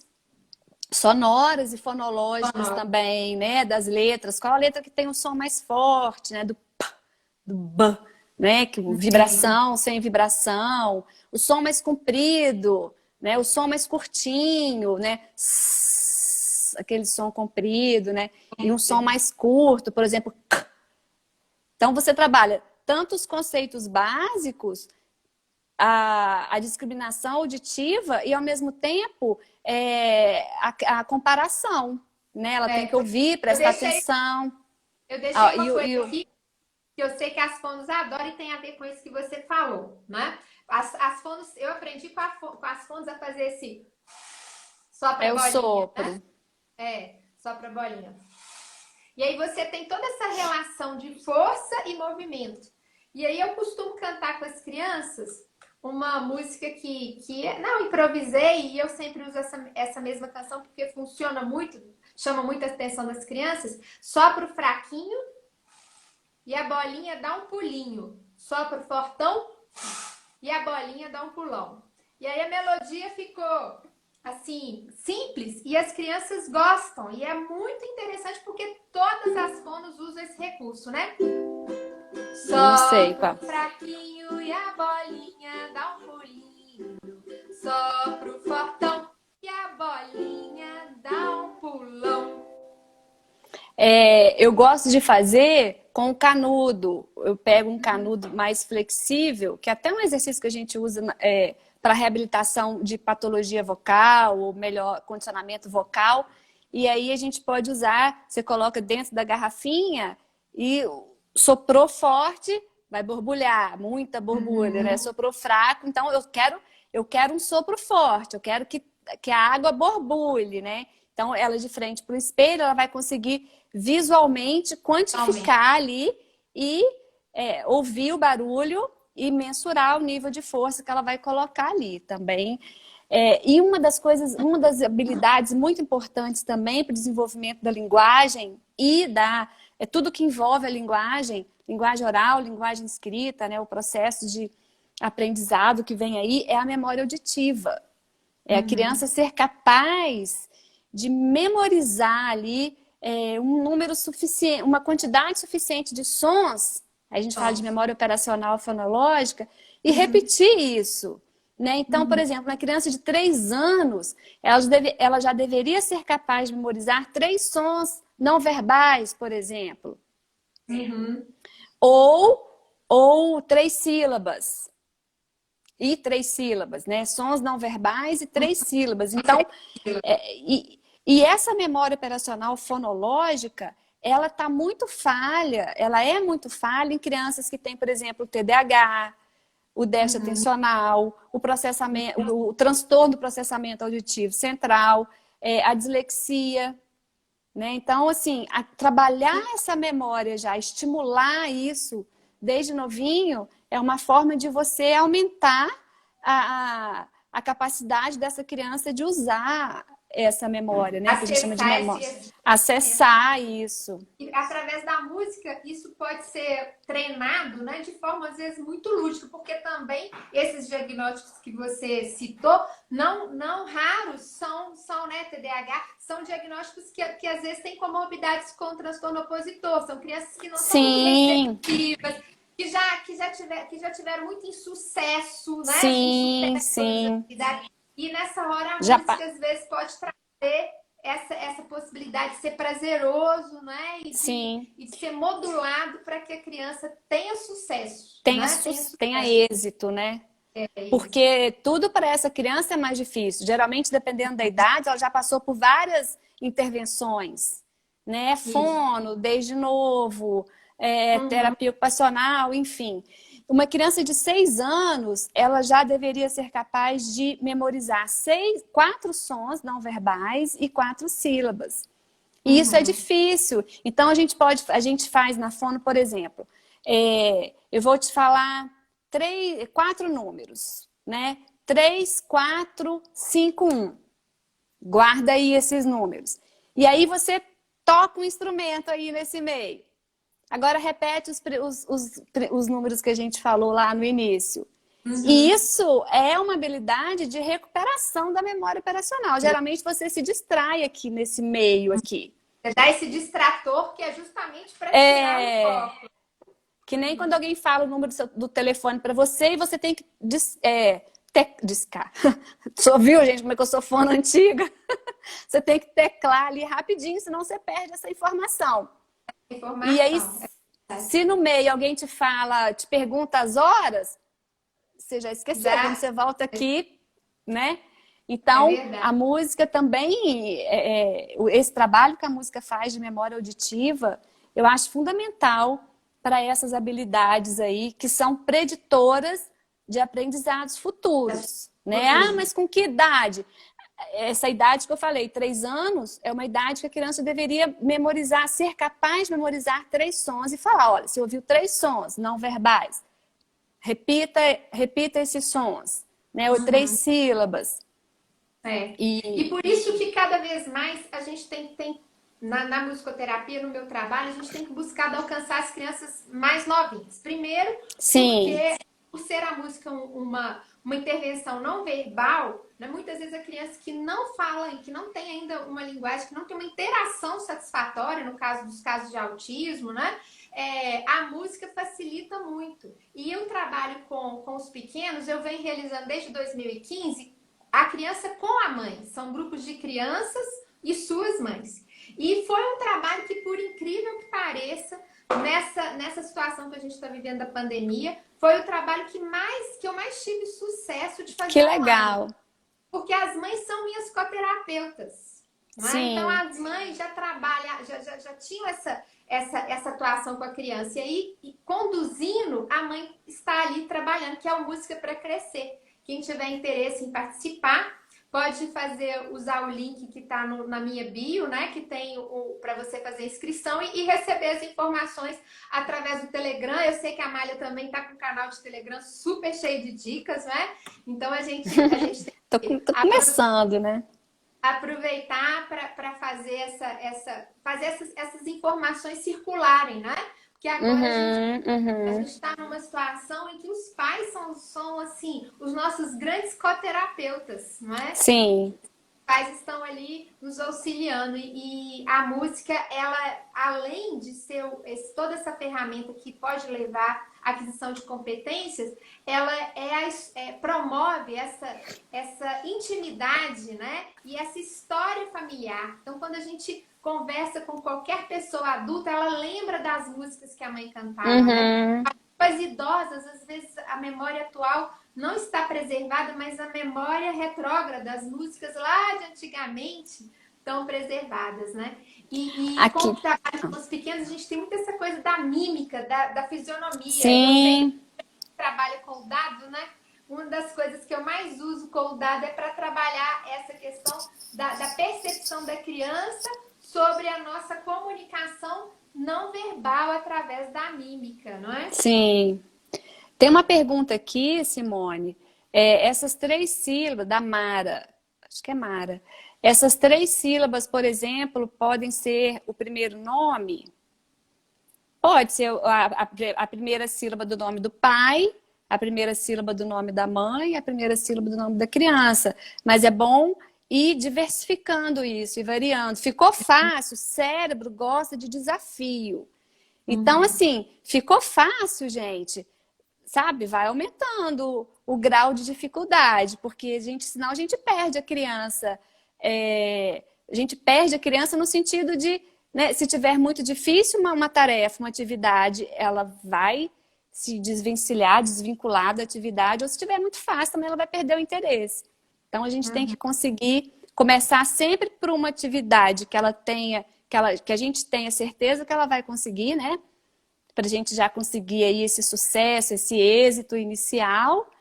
sonoras e fonológicas Sonoro. também, né, das letras. Qual a letra que tem um som mais forte, né, do p, do b, né, que Uhum. vibração sem vibração, o som mais comprido, né, o som mais curtinho, né, aquele som comprido, né, e um som mais curto, por exemplo. Então você trabalha tanto os conceitos básicos, a discriminação auditiva e, ao mesmo tempo, a comparação. Né? Ela tem que ouvir, Eu prestar deixei, atenção. eu deixei Ah, uma coisa aqui que eu sei que as fonos adoram e tem a ver com isso que você falou, né? As fonos, eu aprendi com as fonos a fazer esse sopra é o bolinha, sopro. sopra bolinha. E aí você tem toda essa relação de força e movimento. E aí eu costumo cantar com as crianças uma música não, improvisei e eu sempre uso essa mesma canção porque funciona muito, chama muita atenção das crianças. Sopra o fraquinho e a bolinha dá um pulinho. Sopra o fortão e a bolinha dá um pulão. E aí a melodia ficou assim, simples e as crianças gostam. E é muito interessante porque todas as fonos usam esse recurso, né? Não sei Sopra qual. o fraquinho e a bolinha dá um pulinho. Sopra o fortão e a bolinha dá um pulão. Eu gosto de fazer com o canudo. Eu pego um canudo mais flexível, que é até um exercício que a gente usa para reabilitação de patologia vocal, ou melhor, condicionamento vocal. E aí a gente pode usar, você coloca dentro da garrafinha e soprou forte, vai borbulhar, muita borbulha, né? Soprou fraco, então eu quero um sopro forte, eu quero que a água borbulhe, né? Então, ela de frente para o espelho, ela vai conseguir visualmente quantificar ali e ouvir o barulho e mensurar o nível de força que ela vai colocar ali também. E uma das habilidades muito importantes também para o desenvolvimento da linguagem e tudo que envolve a linguagem oral, linguagem escrita, né, o processo de aprendizado que vem aí, é a memória auditiva. É a criança ser capaz de memorizar ali um número suficiente, uma quantidade suficiente de sons, a gente fala de memória operacional fonológica, e repetir isso. Né? Então, por exemplo, na criança de 3 anos, ela já deveria ser capaz de memorizar 3 sons não verbais, por exemplo. Ou 3 sílabas. E 3 sílabas, né? Sons não verbais e 3 sílabas. Então, e essa memória operacional fonológica, ela tá muito falha, ela é muito falha em crianças que têm, por exemplo, o TDAH, o déficit atencional, o transtorno do processamento auditivo central, a dislexia, né? Então, assim, trabalhar essa memória já, estimular isso desde novinho, é uma forma de você aumentar a capacidade dessa criança de usar essa memória, né? Que a gente chama de memória. Acessar isso. E através da música, isso pode ser treinado, né, de forma, às vezes, muito lúdica, porque também esses diagnósticos que você citou, não raros são né, TDAH, são diagnósticos que às vezes têm comorbidades com transtorno opositor, são crianças que não são muito receptivas, que já tiveram muito insucesso, né? Sim. E nessa hora a música às vezes pode trazer essa possibilidade de ser prazeroso, né? E de ser modulado para que a criança tenha sucesso. Tenha êxito, né? Porque tudo para essa criança é mais difícil. Geralmente, dependendo da idade, ela já passou por várias intervenções, né? Fono, desde novo, terapia ocupacional, enfim. Uma criança de 6 anos, ela já deveria ser capaz de memorizar 4 sons não verbais e 4 sílabas. E isso é difícil. Então, a gente faz na fono, por exemplo, eu vou te falar 4 números, né? 3, 4, 5, 1. Guarda aí esses números. E aí você toca um instrumento aí nesse meio. Agora repete os números que a gente falou lá no início. E isso é uma habilidade de recuperação da memória operacional. Geralmente você se distrai aqui nesse meio aqui. Você dá esse distrator que é justamente para tirar o foco. Que nem quando alguém fala o número do telefone para você e você tem que discar. Você ouviu, gente, como é que eu sou fono antiga? Você tem que teclar ali rapidinho, senão você perde essa informação. E aí, se no meio alguém te pergunta as horas, você já esqueceu. Quando você volta aqui, né? Então, a música também, esse trabalho que a música faz de memória auditiva, eu acho fundamental para essas habilidades aí, que são preditoras de aprendizados futuros, né? Ah, mas com que idade? Essa idade que eu falei, 3 anos, é uma idade que a criança deveria memorizar, ser capaz de memorizar 3 sons e falar, olha, você ouviu 3 sons não verbais, repita esses sons, né? Ou 3 sílabas. E por isso que cada vez mais a gente tem na musicoterapia, no meu trabalho, a gente tem que buscar alcançar as crianças mais novinhas. Primeiro, Sim. porque por ser a música uma intervenção não verbal, né, muitas vezes a criança que não fala, que não tem ainda uma linguagem, que não tem uma interação satisfatória, no caso dos casos de autismo, né? A música facilita muito. E eu trabalho com os pequenos, eu venho realizando desde 2015 a criança com a mãe. São grupos de crianças e suas mães. E foi um trabalho que, por incrível que pareça, nessa situação que a gente está vivendo da pandemia, foi o trabalho que eu mais tive sucesso de fazer. Que legal! Online, porque as mães são minhas coterapeutas. Não é? Sim. Então as mães já trabalham, já tinham essa atuação com a criança. E aí, conduzindo, a mãe está ali trabalhando, que é o Música para Crescer. Quem tiver interesse em participar, pode usar o link que está na minha bio, né? Que tem para você fazer inscrição e receber as informações através do Telegram. Eu sei que a Amália também está com um canal de Telegram super cheio de dicas, né? Então a gente tô começando, né? Aproveitar para fazer essas informações circularem, né? Porque agora a gente está numa situação em que os pais são assim, os nossos grandes coterapeutas, não é? Sim. Os pais estão ali nos auxiliando e a música, ela, além de ser toda essa ferramenta que pode levar à aquisição de competências, ela promove essa intimidade, né? E essa história familiar. Então, quando a gente conversa com qualquer pessoa adulta, ela lembra das músicas que a mãe cantava, né? As idosas, às vezes, a memória atual não está preservada, mas a memória retrógrada, as músicas lá de antigamente estão preservadas, né? E com o trabalho com os pequenos, a gente tem muito essa coisa da mímica, da fisionomia. Sim. Você trabalha com o dado, né? Uma das coisas que eu mais uso com o dado é para trabalhar essa questão da percepção da criança sobre a nossa comunicação não verbal através da mímica, não é? Sim. Tem uma pergunta aqui, Simone. Essas 3 sílabas da Mara, acho que é Mara. Essas 3 sílabas, por exemplo, podem ser o primeiro nome? Pode ser a primeira sílaba do nome do pai, a primeira sílaba do nome da mãe, a primeira sílaba do nome da criança. Mas é bom ir diversificando isso e variando. Ficou fácil, o cérebro gosta de desafio. Então, assim, ficou fácil, gente, sabe? Vai aumentando o grau de dificuldade, porque senão a gente perde a criança. A gente perde a criança no sentido de, né, se tiver muito difícil uma tarefa, uma atividade, ela vai se desvincular da atividade, ou se tiver muito fácil, também ela vai perder o interesse. Então, a gente tem que conseguir começar sempre por uma atividade que ela tenha, que a gente tenha certeza que ela vai conseguir, né? Para a gente já conseguir aí esse sucesso, esse êxito inicial.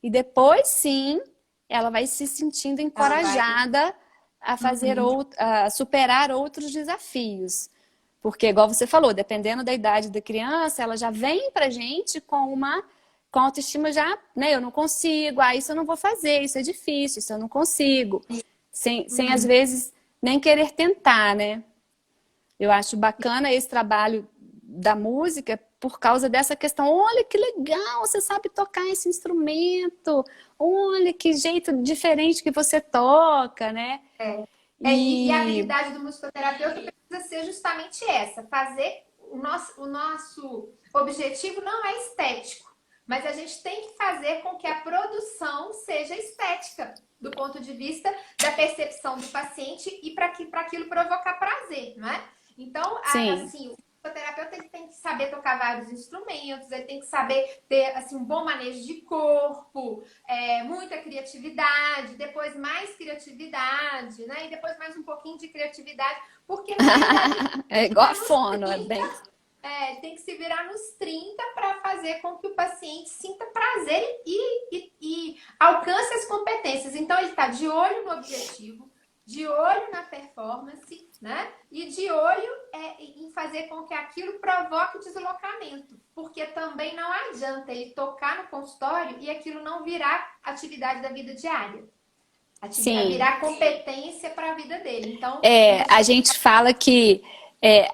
E depois, sim, ela vai se sentindo encorajada a fazer a superar outros desafios. Porque, igual você falou, dependendo da idade da criança, ela já vem pra gente com autoestima já, né? Eu não consigo, isso eu não vou fazer, isso é difícil, isso eu não consigo. Sem às vezes, nem querer tentar, né? Eu acho bacana esse trabalho da música por causa dessa questão. Olha que legal, você sabe tocar esse instrumento. Olha que jeito diferente que você toca, né? E a habilidade do musicoterapeuta precisa ser justamente essa, fazer o nosso objetivo não é estético, mas a gente tem que fazer com que a produção seja estética, do ponto de vista da percepção do paciente e para aquilo provocar prazer, não é? Então, assim, o musicoterapeuta ele tem que saber tocar vários instrumentos, ele tem que saber ter assim, um bom manejo de corpo, muita criatividade, depois mais criatividade, né? E depois mais um pouquinho de criatividade, porque na verdade, é igual a fono, bem... tem que se virar nos 30 para fazer com que o paciente sinta prazer e alcance as competências. Então, ele está de olho no objetivo, de olho na performance, né? E de olho em fazer com que aquilo provoque deslocamento. Porque também não adianta ele tocar no consultório e aquilo não virar atividade da vida diária. Sim. Virar competência para a vida dele. Então, a gente fala que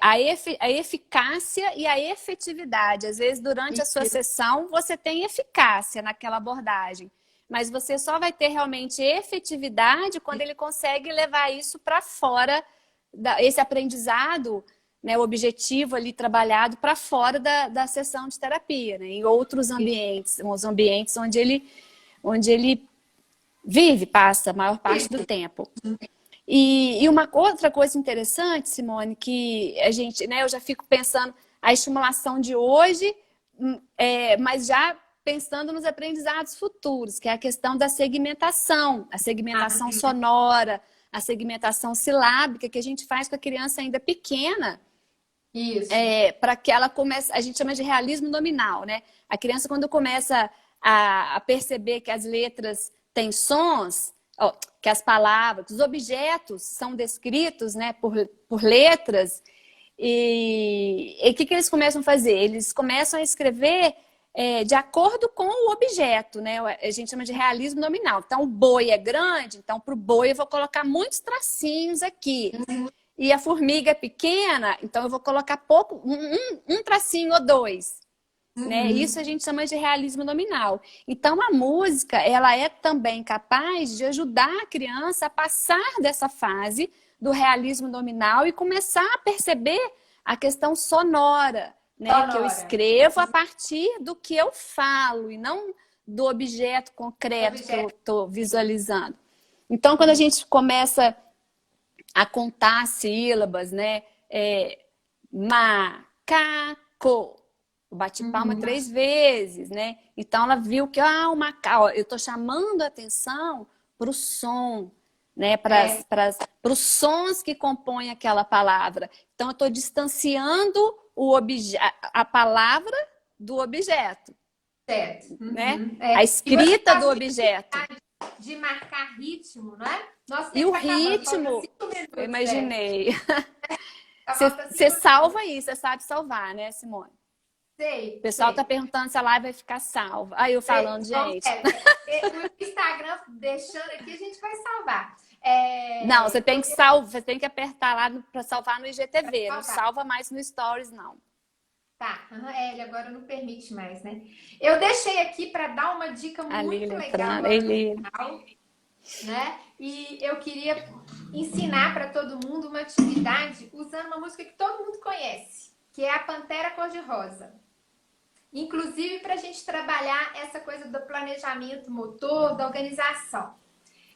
a eficácia e a efetividade. Às vezes, durante a sua sessão, você tem eficácia naquela abordagem, mas você só vai ter realmente efetividade quando ele consegue levar isso para fora, esse aprendizado, né, o objetivo ali trabalhado para fora da sessão de terapia, né, em outros ambientes, os ambientes onde ele vive, passa a maior parte do tempo. E uma outra coisa interessante, Simone, que a gente, né, eu já fico pensando a estimulação de hoje, mas já pensando nos aprendizados futuros, que é a questão da segmentação, a segmentação sonora, a segmentação silábica que a gente faz com a criança ainda pequena. Isso. Para que ela comece, a gente chama de realismo nominal, né? A criança, quando começa a perceber que as letras têm sons, que as palavras, que os objetos são descritos, né, por letras, e o que eles começam a fazer? Eles começam a escrever de acordo com o objeto, né? A gente chama de realismo nominal. Então, o boi é grande, então para o boi eu vou colocar muitos tracinhos aqui. E a formiga é pequena, então eu vou colocar um tracinho ou dois. Né? Isso a gente chama de realismo nominal. Então, a música, ela é também capaz de ajudar a criança a passar dessa fase do realismo nominal e começar a perceber a questão sonora, né? Que eu escrevo a partir do que eu falo e não do objeto concreto que eu estou visualizando. Então, quando a gente começa a contar sílabas, né? Macaco. Eu bati palma 3 vezes, né? Então ela viu que o macaco, eu estou chamando a atenção para o som, né? Para os sons que compõem aquela palavra. Então eu estou distanciando a palavra do objeto. Certo. Né? A escrita do objeto. De marcar ritmo, não é? Nossa, e o ritmo, eu imaginei. Você salva isso, você sabe salvar, né, Simone? Sei. O pessoal tá perguntando se a live vai ficar salva. Aí eu falando, gente. O Instagram deixando aqui, a gente vai salvar. Não, você tem que você tem que apertar lá para salvar no IGTV. Não salva mais no Stories, não. Tá, ele agora não permite mais, né? Eu deixei aqui para dar uma dica muito legal. Né? E eu queria ensinar para todo mundo uma atividade usando uma música que todo mundo conhece, que é a Pantera Cor-de-Rosa. Inclusive para a gente trabalhar essa coisa do planejamento motor, da organização.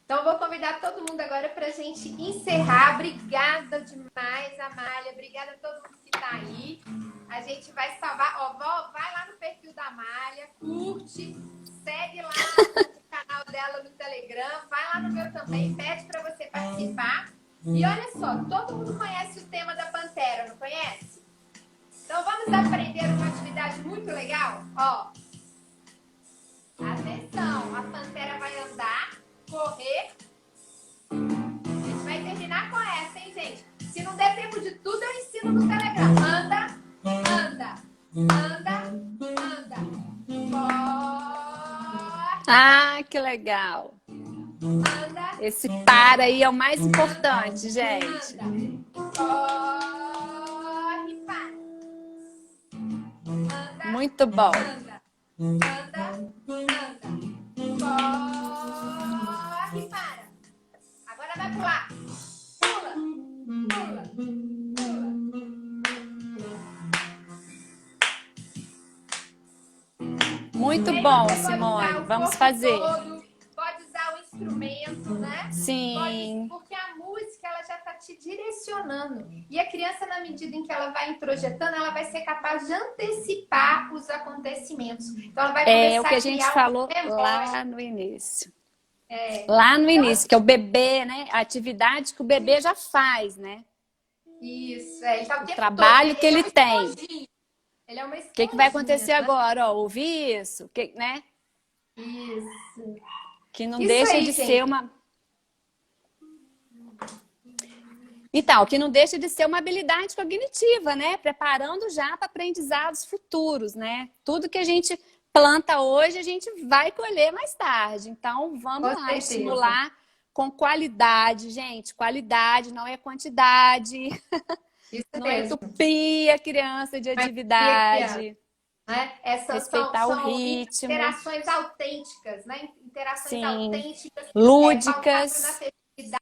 Então eu vou convidar todo mundo agora para a gente encerrar. Obrigada demais, Amália. Obrigada a todo mundo que está aí. A gente vai salvar. Vai lá no perfil da Amália, curte, segue lá no canal dela no Telegram, vai lá no meu também, pede para você participar. E olha só, todo mundo conhece o tema da Pantera, não conhece? Então vamos aprender uma atividade muito legal? Atenção, a Pantera vai andar, correr. A gente vai terminar com essa, hein, gente? Se não der tempo de tudo, eu ensino no Telegram. Anda, anda, anda, anda. Corre. Que legal. Anda. Esse para aí é o mais importante, gente. Anda. Corre, para. Anda. Muito bom. Anda, anda, anda. Corre, para. Agora vai pular. Pula, pula, pula. Muito bom, Simone. Vamos fazer. Pode usar o instrumento, né? Sim. Porque a música, ela já está te direcionando. E a criança, na medida em que ela vai introjetando, ela vai ser capaz de antecipar os acontecimentos. Então, ela vai começar o que a gente falou lá no início. Lá no início, que é o bebê, né? A atividade que o bebê já faz, né? Isso, Então, o trabalho que ele tem. Ele é uma esponjinha. O que vai acontecer agora? Ouvir isso, né? Isso. Que não deixa de ser uma... Então, que não deixa de ser uma habilidade cognitiva, né? Preparando já para aprendizados futuros, né? Tudo que a gente planta hoje, a gente vai colher mais tarde. Então, vamos Com lá certeza. estimular com qualidade, gente. Qualidade não é quantidade, Isso não é mesmo. entupir a criança de atividade, Né? Essas respeitar o são ritmo, interações autênticas, né? Interações sim, autênticas, pautadas na lúdicas. felicidade.